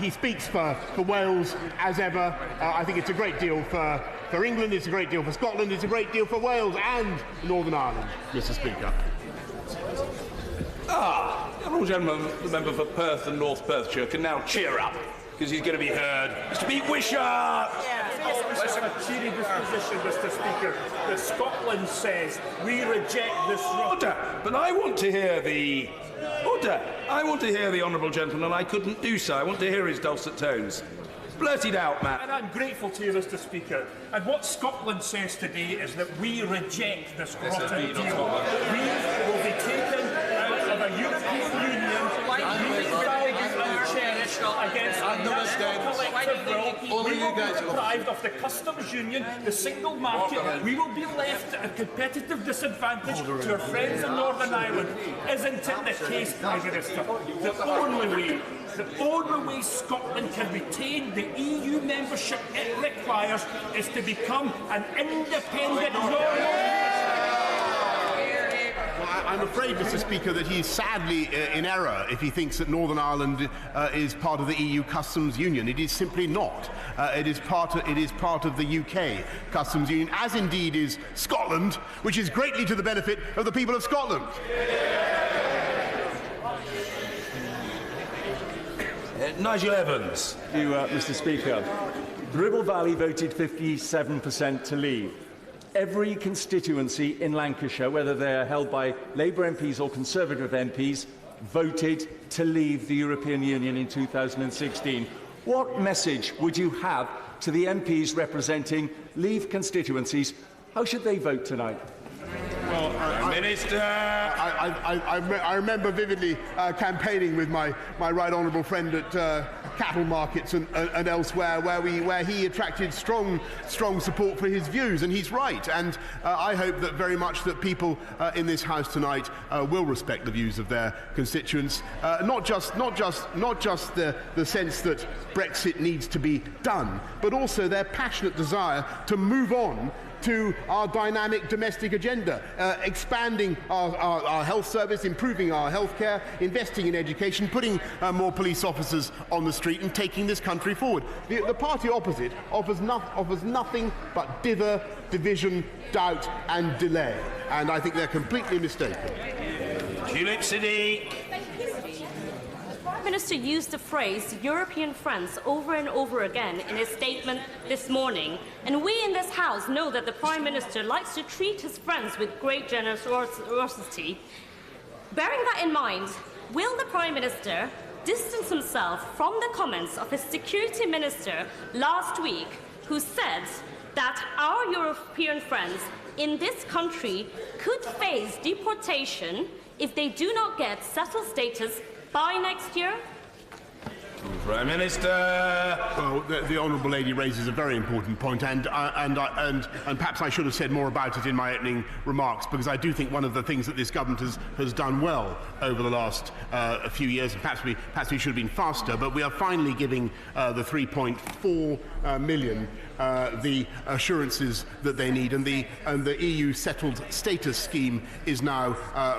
S1: speaks for Wales as ever. I think it's a great deal for England, it's a great deal for Scotland, it's a great deal for Wales and Northern Ireland, Mr. Speaker.
S2: The Honourable Gentleman, the member for Perth and North Perthshire, can now cheer up, because he's going to be heard. Mr. Pete Wishart!
S5: Listen, a cheery disposition, Mr. Speaker, that Scotland says we reject this
S2: order. But I want to hear the order. I want to hear the Honourable Gentleman, and I couldn't do so. I want to hear his dulcet tones. Blurt it out, Matt.
S5: And I'm grateful to you, Mr. Speaker. And what Scotland says today is that we reject this rotten deal. We will be taken out of a European Union against collective will. We will be deprived of the customs union, the single market. We will be left at a competitive disadvantage to our friends in Northern Ireland. Isn't it the case, Prime Minister? The only way Scotland can retain the EU membership it requires is to become an independent
S1: I'm afraid, Mr. Speaker, that he's sadly in error if he thinks that Northern Ireland is part of the EU customs union. It is simply not. It is part of the UK customs union, as indeed is Scotland, which is greatly to the benefit of the people of Scotland.
S2: Nigel Evans.
S13: Thank you, Mr. Speaker. The Ribble Valley voted 57% to leave. Every constituency in Lancashire, whether they are held by Labour MPs or Conservative MPs, voted to leave the European Union in 2016. What message would you have to the MPs representing Leave constituencies? How should they vote tonight?
S1: Well, Minister. I remember vividly campaigning with my right honourable friend at cattle markets and elsewhere, where he attracted strong support for his views, and he's right. And I hope that very much that people in this House tonight will respect the views of their constituents, not just the sense that Brexit needs to be done, but also their passionate desire to move on to our dynamic domestic agenda, expanding our health service, improving our healthcare, investing in education, putting more police officers on the street and taking this country forward. The party opposite offers nothing but dither, division, doubt and delay, and I think they're completely mistaken.
S2: Tulip Siddiq.
S14: The Prime Minister used the phrase European friends over and over again in his statement this morning, and we in this House know that the Prime Minister likes to treat his friends with great generosity. Bearing that in mind, will the Prime Minister distance himself from the comments of his Security Minister last week, who said that our European friends in this country could face deportation if they do not get settled status by next year?
S2: Prime Minister.
S1: Well, the honourable lady raises a very important point, and perhaps I should have said more about it in my opening remarks, because I do think one of the things that this government has done well over the last few years, and perhaps we should have been faster, but we are finally giving the 3.4 million the assurances that they need, and the EU settled status scheme is now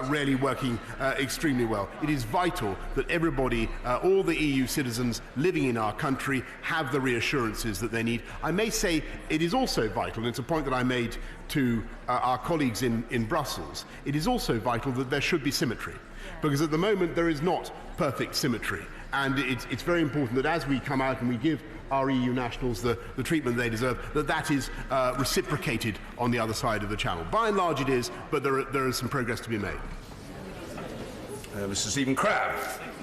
S1: really working extremely well. It is vital that everybody, all the EU citizens citizens living in our country have the reassurances that they need. I may say it is also vital, and it's a point that I made to our colleagues in Brussels, it is also vital that there should be symmetry, because at the moment there is not perfect symmetry, and it's very important that as we come out and we give our EU nationals the treatment they deserve, that is reciprocated on the other side of the channel. By and large it is, but there is some progress to be made.
S20: Mr. Stephen Crabb.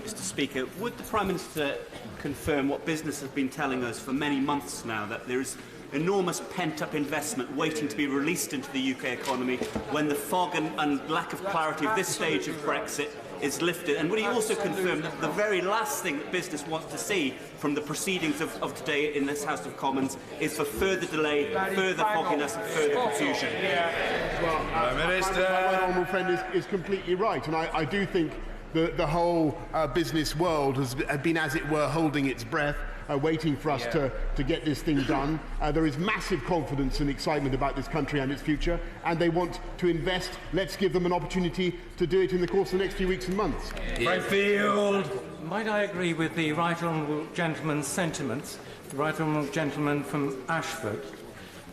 S16: Mr. Speaker, would the Prime Minister confirm what business has been telling us for many months now, that there is enormous pent-up investment waiting to be released into the UK economy when the fog and lack of clarity of this stage of Brexit is lifted? And would he also confirm that the very last thing that business wants to see from the proceedings of today in this House of Commons is for further delay, further fogginess and further confusion?
S1: Well, my honourable friend is completely right, and I do think the whole business world has been, as it were, holding its breath, waiting for us to get this thing done. There is massive confidence and excitement about this country and its future, and they want to invest. Let's give them an opportunity to do it in the course of the next few weeks and months.
S5: Might I agree with the Right Honourable Gentleman's sentiments, the Right Honourable Gentleman from Ashford?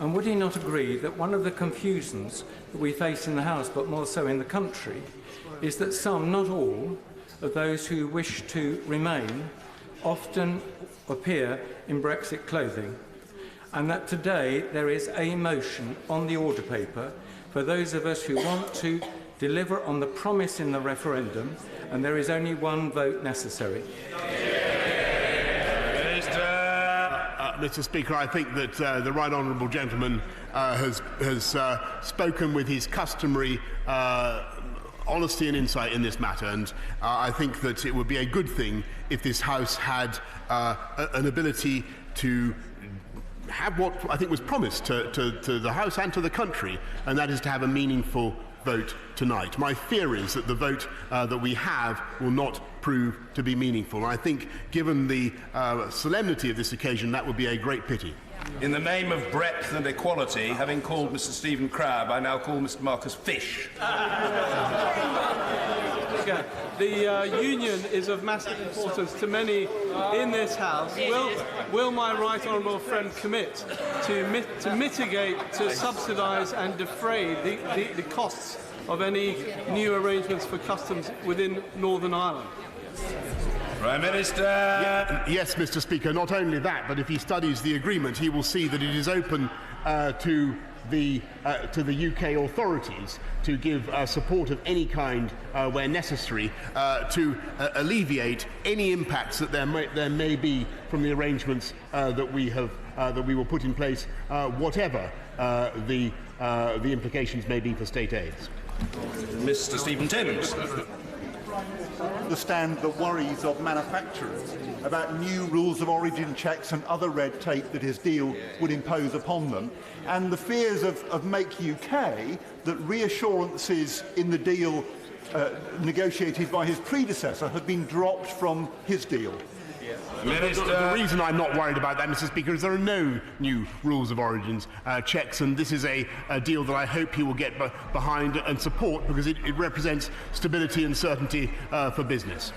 S5: And would he not agree that one of the confusions that we face in the House, but more so in the country, is that some, not all, of those who wish to remain often appear in Brexit clothing, and that today there is a motion on the order paper for those of us who want to deliver on the promise in the referendum, and there is only one vote necessary.
S1: Mr. Speaker, I think that the Right Honourable Gentleman has spoken with his customary honesty and insight in this matter, and I think that it would be a good thing if this House had an ability to have what I think was promised to the House and to the country, and that is to have a meaningful vote tonight. My fear is that the vote that we have will not prove to be meaningful, and I think, given the solemnity of this occasion, that would be a great pity.
S20: In the name of breadth and equality, having called Mr. Stephen Crabb, I now call Mr. Marcus Fish.
S17: The union is of massive importance to many in this House. Will my right honourable friend commit to mitigate, to subsidise and defray the costs of any new arrangements for customs within Northern Ireland?
S20: Prime Minister.
S1: Yes, Mr. Speaker. Not only that, but if he studies the agreement, he will see that it is open to the UK authorities to give support of any kind where necessary to alleviate any impacts that there may be from the arrangements that we will put in place, whatever the implications may be for state aids.
S20: Mr. Stephen Timms.
S18: Understand the worries of manufacturers about new rules of origin checks and other red tape that his deal would impose upon them, and the fears of Make UK that reassurances in the deal negotiated by his predecessor have been dropped from his deal.
S1: The reason I'm not worried about that, Mr. Speaker, is there are no new rules of origins checks, and this is a deal that I hope he will get behind and support, because it represents stability and certainty for business.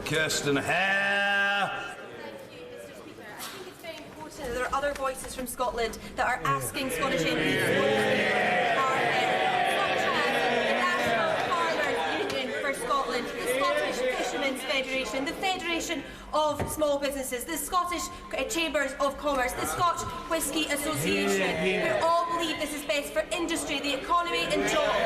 S20: Kirsten Hare.
S24: There are other voices from Scotland that are asking Scottish MPs Federation, the Federation of Small Businesses, the Scottish Chambers of Commerce, the Scotch Whisky Association, who all believe this is best for industry, the economy and jobs.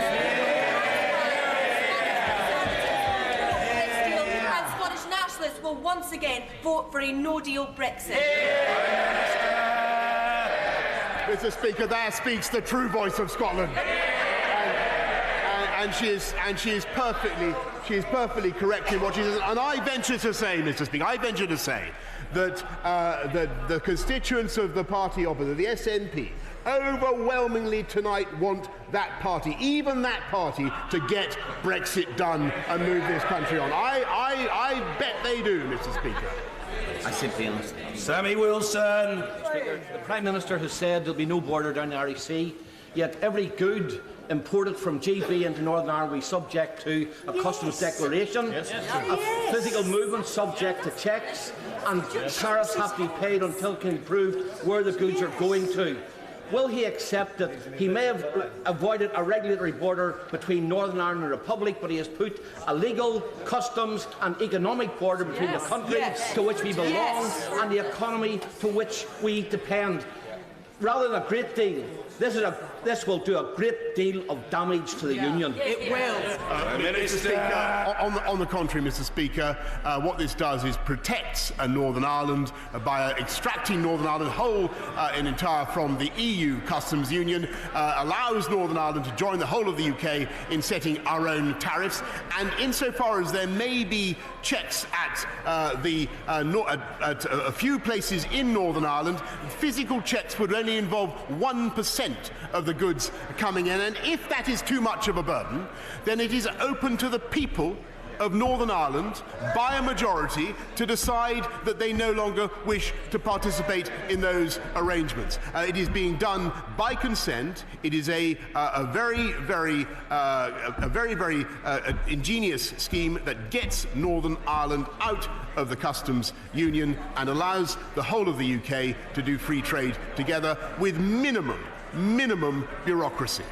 S24: And Scottish nationalists will once again vote for a no-deal Brexit.
S1: Mr. Speaker, there speaks the true voice of Scotland. And she is perfectly correct in what she says. And I venture to say, Mr. Speaker, that the constituents of the party opposite, the SNP, overwhelmingly tonight want that party, even that party, to get Brexit done and move this country on. I bet they do, Mr. Speaker.
S25: I simply understand.
S20: Sammy Wilson.
S25: Speaker, the Prime Minister has said there'll be no border down the REC, yet every good imported from GB into Northern Ireland will be subject to a customs declaration, a physical movement subject to checks, and tariffs have to be paid until it can be proved where the goods are going to. Will he accept that he may have avoided a regulatory border between Northern Ireland and the Republic, but he has put a legal, customs and economic border between the country to which we belong and the economy to which we depend? Rather than a great deal, this will do a great deal of damage to the Union.
S8: It will.
S1: Mr. Speaker, on the contrary, Mr. Speaker, what this does is protects Northern Ireland by extracting Northern Ireland whole and entire from the EU customs union, allows Northern Ireland to join the whole of the UK in setting our own tariffs, and insofar as there may be checks at a few places in Northern Ireland, physical checks would only involve 1% of the goods coming in, and if that is too much of a burden, then it is open to the people of Northern Ireland by a majority to decide that they no longer wish to participate in those arrangements. It is being done by consent. It is a very ingenious scheme that gets Northern Ireland out of the customs union and allows the whole of the UK to do free trade together with minimum bureaucracy.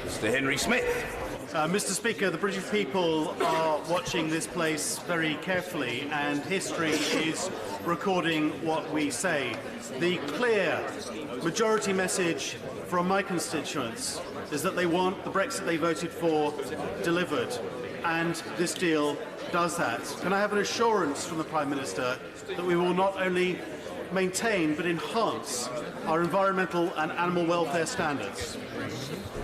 S2: Mr. Henry Smith.
S3: Mr. Speaker, the British people are watching this place very carefully, and history is recording what we say. The clear majority message from my constituents is that they want the Brexit they voted for delivered, and this deal does that. Can I have an assurance from the Prime Minister that we will not only maintain but enhance our environmental and animal welfare standards?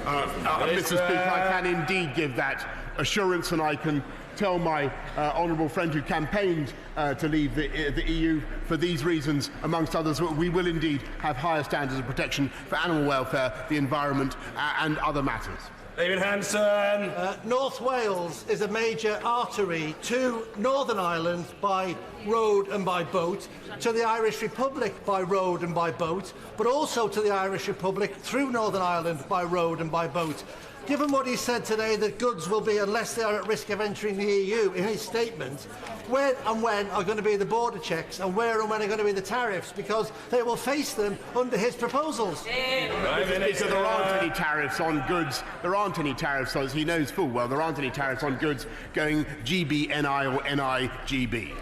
S1: Mr. Speaker, I can indeed give that assurance, and I can tell my honourable friend who campaigned to leave the EU for these reasons, amongst others, we will indeed have higher standards of protection for animal welfare, the environment and other matters.
S2: David Hanson.
S4: North Wales is a major artery to Northern Ireland by road and by boat, to the Irish Republic by road and by boat, but also to the Irish Republic through Northern Ireland by road and by boat. Given what he said today, that goods will be, unless they are at risk of entering the EU, in his statement, where and when are going to be the border checks, and where and when are going to be the tariffs, because they will face them under his proposals.
S1: Mr. There aren't any tariffs on goods. There aren't any tariffs, as he knows full well, there aren't any tariffs on goods going GB-NI or NI-GB.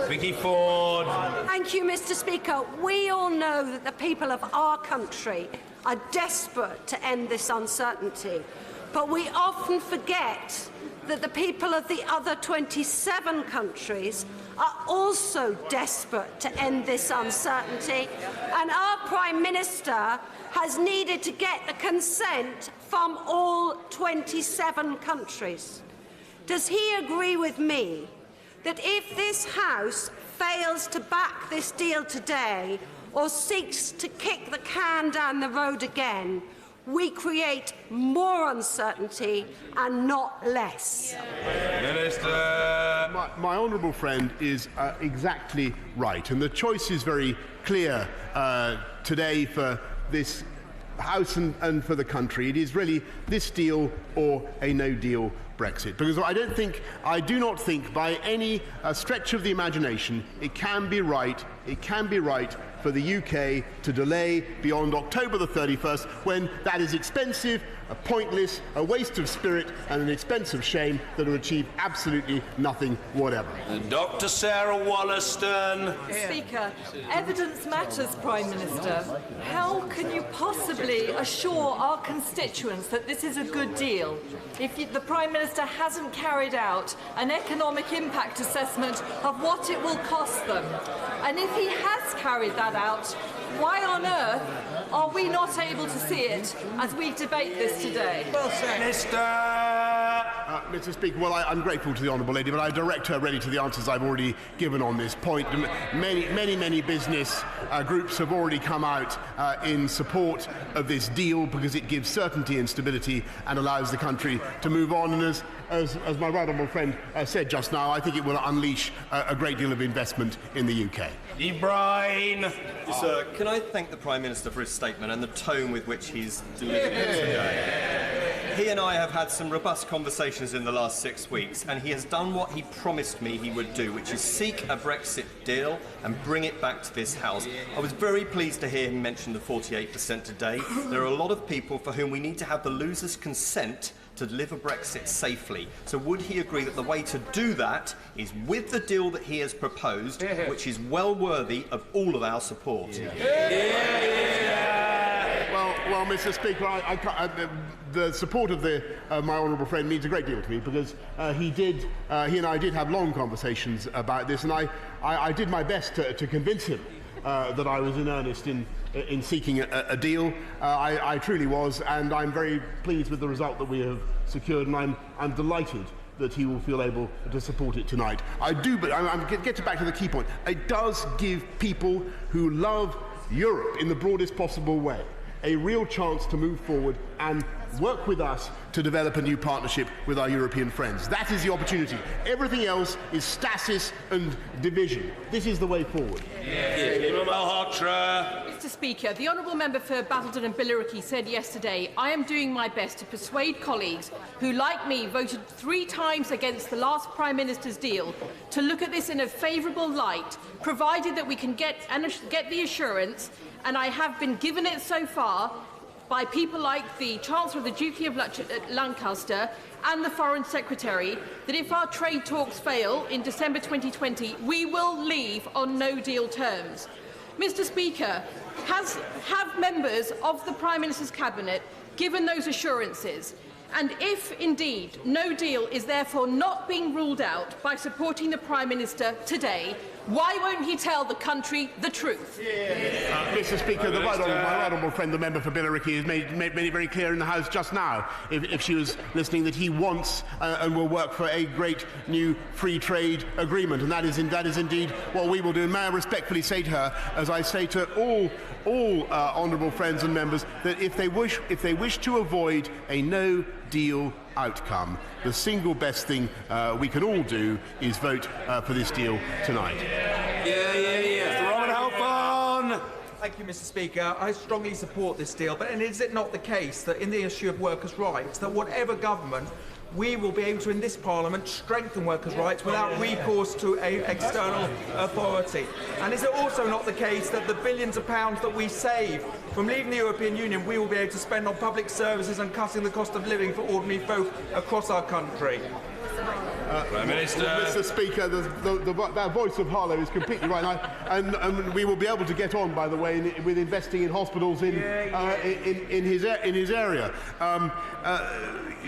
S2: Vicky Ford.
S19: Thank you, Mr. Speaker. We all know that the people of our country are desperate to end this uncertainty, but we often forget that the people of the other 27 countries are also desperate to end this uncertainty, and our Prime Minister has needed to get the consent from all 27 countries. Does he agree with me that if this House fails to back this deal today or seeks to kick the can down the road again, we create more uncertainty and not less?
S2: Minister.
S1: My honourable friend is exactly right, and the choice is very clear today for this House and for the country. It is really this deal or a no-deal Brexit, because I do not think by any stretch of the imagination it can be right for the UK to delay beyond October the 31st, when that is expensive, pointless, a waste of spirit and an expense of shame that will achieve absolutely nothing whatever.
S2: Dr. Sarah Wollaston.
S21: Speaker, evidence matters, Prime Minister. How can you possibly assure our constituents that this is a good deal if the Prime Minister hasn't carried out an economic impact assessment of what it will cost them? And if he has carried that out, why on earth are we not able to see it as we debate this today?
S2: Well said.
S1: Mr. Speaker, well, I'm grateful to the Honourable Lady, but I direct her really to the answers I've already given on this point. Many business groups have already come out in support of this deal because it gives certainty and stability and allows the country to move on. And as my right honourable friend said just now, I think it will unleash a great deal of investment in the UK.
S2: Brian.
S22: Sir, can I thank the Prime Minister for his statement and the tone with which he's delivered it today?
S6: he and I have had some robust conversations in the last 6 weeks, and he has done what he promised me he would do, which is seek a Brexit deal and bring it back to this House. I was very pleased to hear him mention the 48% today. There are a lot of people for whom we need to have the losers' consent to deliver Brexit safely. So would he agree that the way to do that is with the deal that he has proposed, which is well worthy of all of our support?
S1: Well, Mr. Speaker, the support of my honourable friend means a great deal to me, because he and I did have long conversations about this, and I did my best to convince him that I was in earnest in seeking a deal. I truly was, and I'm very pleased with the result that we have secured, and I'm delighted that he will feel able to support it tonight. But I'm get back to the key point. It does give people who love Europe in the broadest possible way a real chance to move forward and work with us to develop a new partnership with our European friends. That is the opportunity. Everything else is stasis and division. This is the way forward.
S8: Mr. Speaker, the honourable member for Basildon and Billericay said yesterday, I am doing my best to persuade colleagues who, like me, voted 3 times against the last Prime Minister's deal to look at this in a favourable light, provided that we can get the assurance, and I have been given it so far, by people like the Chancellor of the Duchy of Lancaster and the Foreign Secretary, that if our trade talks fail in December 2020, we will leave on no-deal terms. Mr. Speaker, have members of the Prime Minister's Cabinet given those assurances? And if, indeed, no deal is therefore not being ruled out by supporting the Prime Minister today, why won't he tell the country the truth?
S1: Mr. Speaker, my right honourable friend, the member for Billericay, has made it very clear in the House just now, if she was listening, that he wants and will work for a great new free trade agreement, and that is indeed what we will do. And may I respectfully say to her, as I say to all honourable friends and members, that if they wish to avoid a no-deal outcome, the single best thing we can all do is vote for this deal tonight.
S7: Thank you, Mr. Speaker. I strongly support this deal, but is it not the case that in the issue of workers' rights, that whatever government, we will be able to, in this Parliament, strengthen workers' rights without recourse to an external authority? And is it also not the case that the billions of pounds that we save from leaving the European Union, we will be able to spend on public services and cutting the cost of living for ordinary folk across our country?
S20: Prime Minister.
S1: Mr. Speaker, that voice of Harlow is completely right, and we will be able to get on, by the way, with investing in hospitals in his area.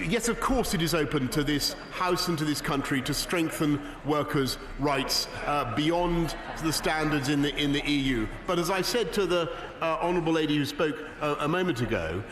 S1: Yes, of course, it is open to this House and to this country to strengthen workers' rights beyond the standards in the EU. But as I said to the honourable lady who spoke a moment ago,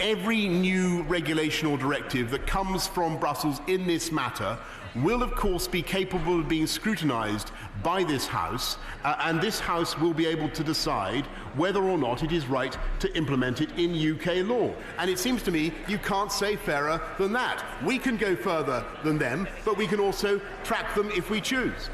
S1: every new regulation or directive that comes from Brussels in this matter will of course be capable of being scrutinised by this House, and this House will be able to decide whether or not it is right to implement it in UK law. And it seems to me you can't say fairer than that. We can go further than them, but we can also track them if we choose.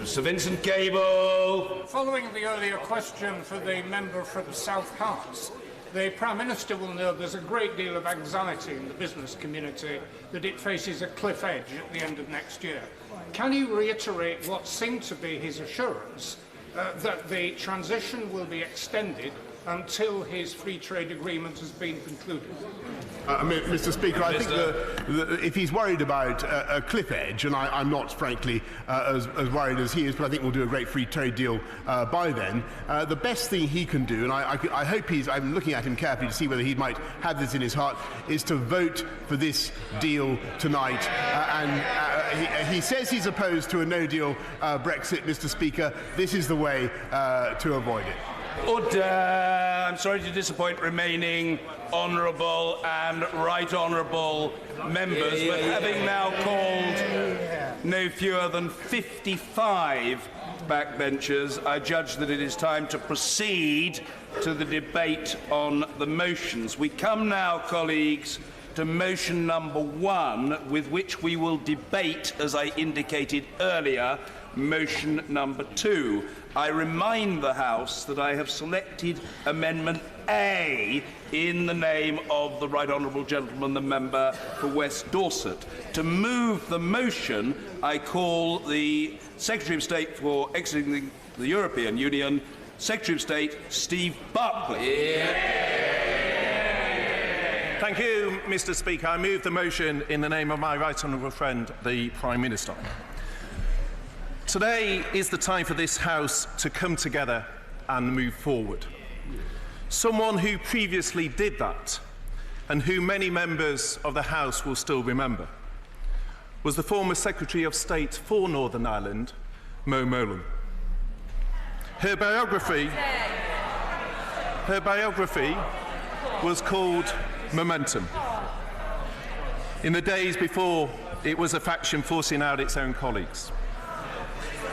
S20: Sir Vincent Cable.
S9: Following the earlier question for the member from South Hants, the Prime Minister will know there's a great deal of anxiety in the business community that it faces a cliff edge at the end of next year. Can you reiterate what seemed to be his assurance that the transition will be extended until his free trade agreement has been concluded?
S1: Mr. Speaker, I think that if he's worried about a cliff edge, and I'm not, frankly, as worried as he is, but I think we'll do a great free trade deal by then, the best thing he can do, and I hope I'm looking at him carefully to see whether he might have this in his heart, is to vote for this deal tonight. He says he's opposed to a no-deal Brexit, Mr. Speaker. This is the way to avoid it.
S20: I'm sorry to disappoint remaining honourable and right honourable members, but having now called no fewer than 55 backbenchers, I judge that it is time to proceed to the debate on the motions. We come now, colleagues, to motion number 1, with which we will debate, as I indicated earlier,
S2: motion number 2. I remind the House that I have selected Amendment A in the name of the Right Honourable Gentleman, the member for West Dorset. To move the motion, I call the Secretary of State for exiting the European Union, Secretary of State Steve Barclay.
S10: Thank you, Mr. Speaker. I move the motion in the name of my right honourable friend, the Prime Minister. Today is the time for this House to come together and move forward. Someone who previously did that, and who many members of the House will still remember, was the former Secretary of State for Northern Ireland, Mo Mowlam. Her biography was called Momentum. In the days before it was a faction forcing out its own colleagues.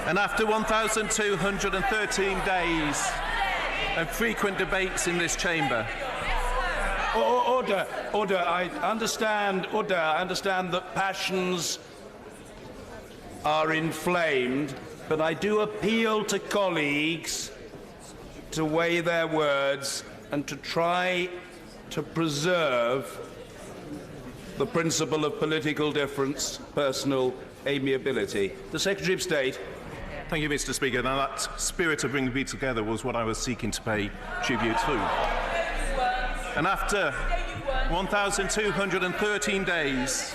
S10: And after 1,213 days and frequent debates in this chamber.
S2: Order. I understand that passions are inflamed, but I do appeal to colleagues to weigh their words and to try to preserve the principle of political difference, personal amiability. The Secretary of State.
S10: Thank you, Mr. Speaker. Now, that spirit of bringing me together was what I was seeking to pay tribute to. And after 1,213 days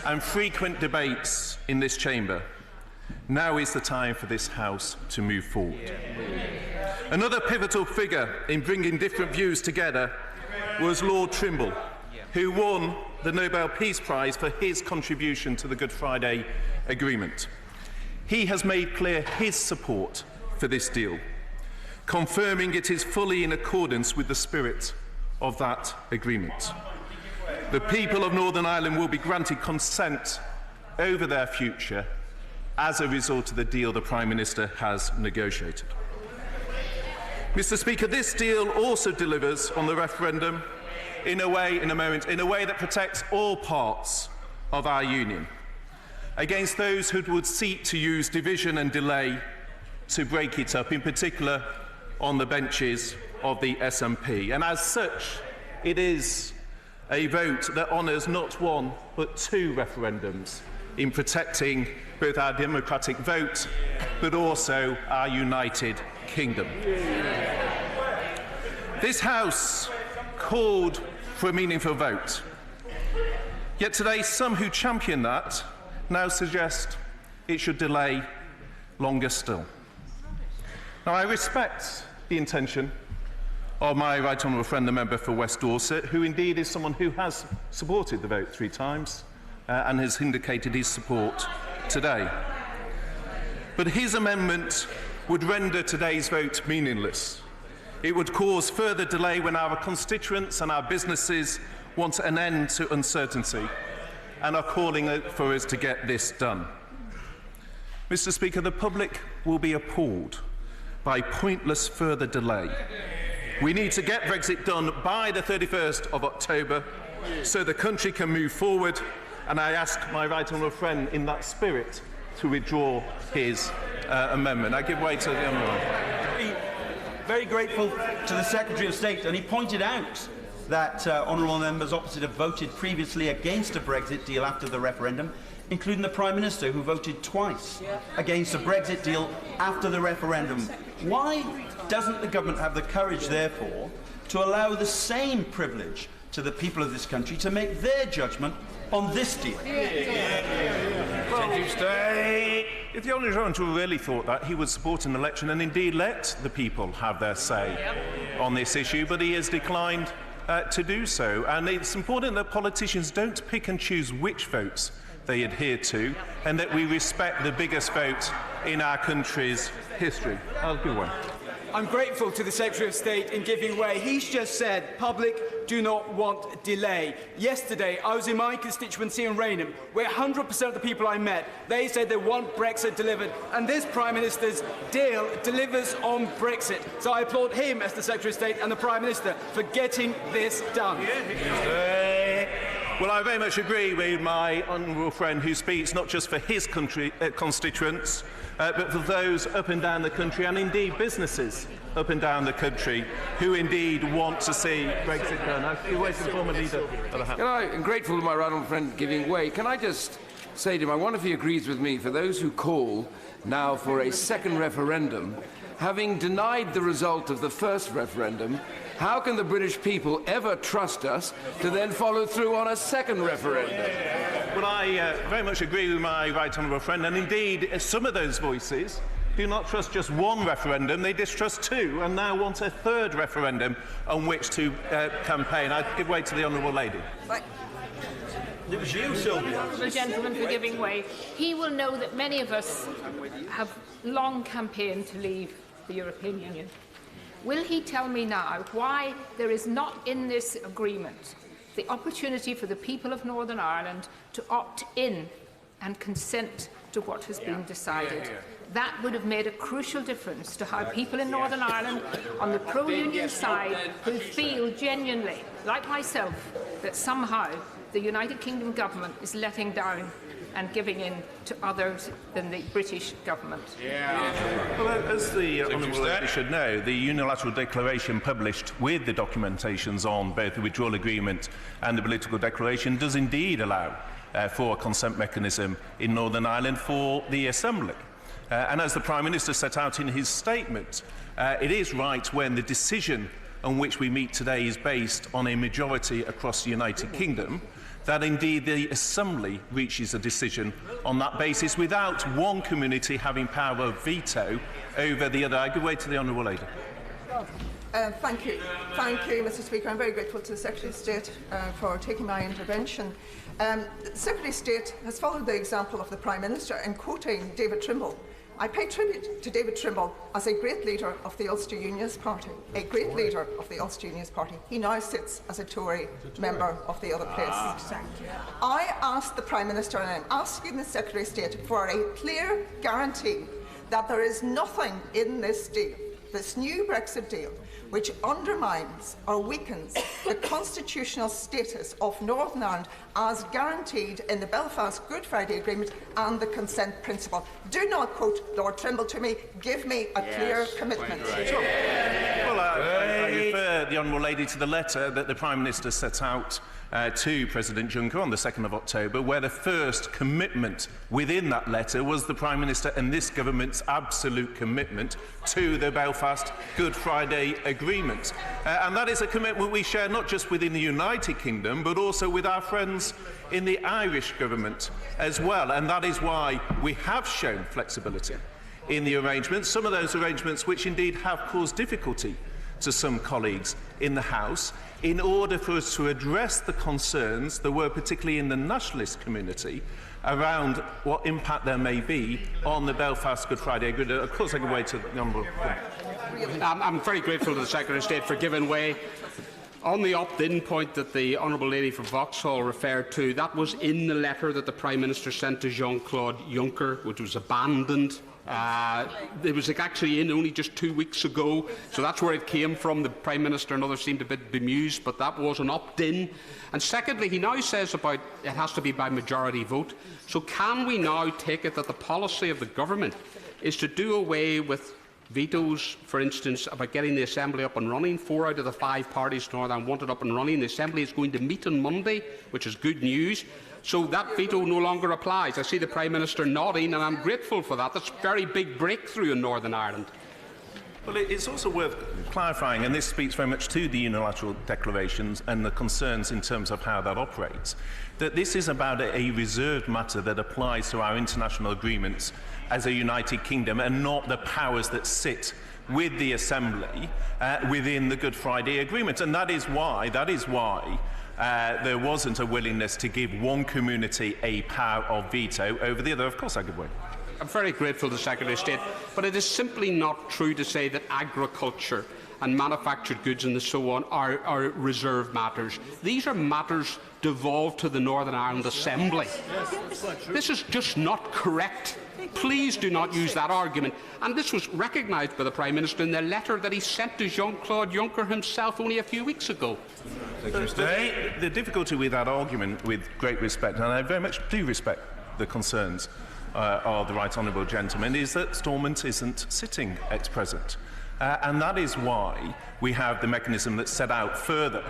S10: and frequent debates in this chamber, now is the time for this House to move forward. Another pivotal figure in bringing different views together was Lord Trimble, who won the Nobel Peace Prize for his contribution to the Good Friday Agreement. He has made clear his support for this deal, confirming it is fully in accordance with the spirit of that agreement. The people of Northern Ireland will be granted consent over their future as a result of the deal the Prime Minister has negotiated. Mr. Speaker, this deal also delivers on the referendum in a way that protects all parts of our union against those who would seek to use division and delay to break it up, in particular on the benches of the SNP. And as such, it is a vote that honours not one but two referendums in protecting both our democratic vote but also our United Kingdom. This House called for a meaningful vote. Yet today, some who champion that now suggest it should delay longer still. Now, I respect the intention of my right honourable friend, the member for West Dorset, who indeed is someone who has supported the vote 3 times and has indicated his support today. But his amendment would render today's vote meaningless. It would cause further delay when our constituents and our businesses want an end to uncertainty and are calling for us to get this done. Mr. Speaker, the public will be appalled by pointless further delay. We need to get Brexit done by the 31st of October so the country can move forward, and I ask my right honourable friend in that spirit to withdraw his amendment. I give way to the Honourable.
S16: Very grateful to the Secretary of State, and he pointed out that honourable members opposite have voted previously against a Brexit deal after the referendum, including the Prime Minister, who voted twice against a Brexit deal after the referendum. Why doesn't the government have the courage, therefore, to allow the same privilege to the people of this country to make their judgment on this deal?
S10: If the Honourable really thought that, he would support an election and indeed let the people have their say on this issue, but he has declined to do so. And it's important that politicians don't pick and choose which votes they adhere to, and that we respect the biggest vote in our country's history. I'll give way.
S7: I'm grateful to the Secretary of State in giving way. He's just said public do not want delay. Yesterday, I was in my constituency in Raynham, where 100% of the people I met, they said they want Brexit delivered, and this Prime Minister's deal delivers on Brexit. So I applaud him as the Secretary of State and the Prime Minister for getting this done.
S10: Well, I very much agree with my honourable friend who speaks not just for his country, constituents, but for those up and down the country, and indeed businesses up and down the country who indeed want to see Brexit go. Now, you wait for the former leader of the House.
S11: I'm grateful to my right honourable friend giving way. Can I just say to him, I wonder if he agrees with me, for those who call now for a second referendum, having denied the result of the first referendum, how can the British people ever trust us to then follow through on a second referendum?
S10: Well, I very much agree with my right honourable friend, and indeed some of those voices do not trust just one referendum, they distrust two, and now want a third referendum on which to campaign. I give way to the honourable lady.
S12: It was you, Sylvia. The gentleman for giving way. He will know that many of us have long campaigned to leave the European Union. Will he tell me now why there is not in this agreement the opportunity for the people of Northern Ireland to opt in and consent to what has been decided? That would have made a crucial difference to how people in Northern Ireland on the pro-union side who feel genuinely, like myself, that somehow the United Kingdom government is letting down and giving in to others than the British government.
S10: Well, as the honourable lady should know, the unilateral declaration published with the documentations on both the withdrawal agreement and the political declaration does indeed allow for a consent mechanism in Northern Ireland for the Assembly. And as the Prime Minister set out in his statement, it is right when the decision on which we meet today is based on a majority across the United Kingdom, that indeed the Assembly reaches a decision on that basis without one community having power of veto over the other. I give way to the honourable lady.
S15: Thank you, Mr. Speaker. I'm very grateful to the Secretary of State for taking my intervention. The Secretary of State has followed the example of the Prime Minister in quoting David Trimble. I pay tribute to David Trimble as a great leader of the Ulster Unionist Party, a great leader of the Ulster Unionist Party. He now sits as a Tory member of the other place. I asked the Prime Minister, and I'm asking the Secretary of State, for a clear guarantee that there is nothing in this deal, this new Brexit deal, which undermines or weakens the constitutional status of Northern Ireland as guaranteed in the Belfast Good Friday Agreement and the consent principle. Do not quote Lord Trimble to me. Give me a clear commitment.
S10: Well, I refer the honourable lady to the letter that the Prime Minister set out to President Juncker on the 2nd of October, where the first commitment within that letter was the Prime Minister and this government's absolute commitment to the Belfast Good Friday Agreement. And that is a commitment we share not just within the United Kingdom, but also with our friends in the Irish government as well. And that is why we have shown flexibility in the arrangements, some of those arrangements which indeed have caused difficulty to some colleagues in the House, in order for us to address the concerns there were, particularly in the nationalist community, around what impact there may be on the Belfast Good Friday Agreement. Of course, I can wait to the honourable.
S22: I'm very grateful to the Secretary of State for giving way. On the opt-in point that the honourable lady from Vauxhall referred to, that was in the letter that the Prime Minister sent to Jean-Claude Juncker, which was abandoned. It was actually in only just 2 weeks ago, so that's where it came from. The Prime Minister and others seemed a bit bemused, but that was an opt-in. And secondly, he now says about it has to be by majority vote. So can we now take it that the policy of the government is to do away with vetoes, for instance, about getting the Assembly up and running? 4 out of the 5 parties in Northern Ireland want it up and running. The Assembly is going to meet on Monday, which is good news. So that veto no longer applies. I see the Prime Minister nodding, and I'm grateful for that. That's a very big breakthrough in Northern Ireland.
S10: Well, it's also worth clarifying, and this speaks very much to the unilateral declarations and the concerns in terms of how that operates, that this is about a reserved matter that applies to our international agreements as a United Kingdom, and not the powers that sit with the Assembly within the Good Friday Agreement. And that is why there wasn't a willingness to give one community a power of veto over the other. Of course, I give way.
S22: I'm very grateful to the Secretary of State, but it is simply not true to say that agriculture and manufactured goods and so on are reserved matters. These are matters devolved to the Northern Ireland Assembly. This is just not correct. Please do not use that argument. And this was recognised by the Prime Minister in the letter that he sent to Jean-Claude Juncker himself only a few weeks ago.
S10: Thank you, Mr. The difficulty with that argument, with great respect, and I very much do respect the concerns of the Right Honourable Gentleman, is that Stormont isn't sitting at present. And that is why we have the mechanism that's set out further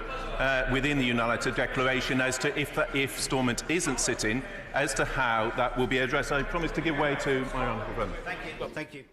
S10: within the Unilateral Declaration as to if Stormont isn't sitting, as to how that will be addressed. I promise to give way to my honourable friend.
S3: Thank you. Well, thank you.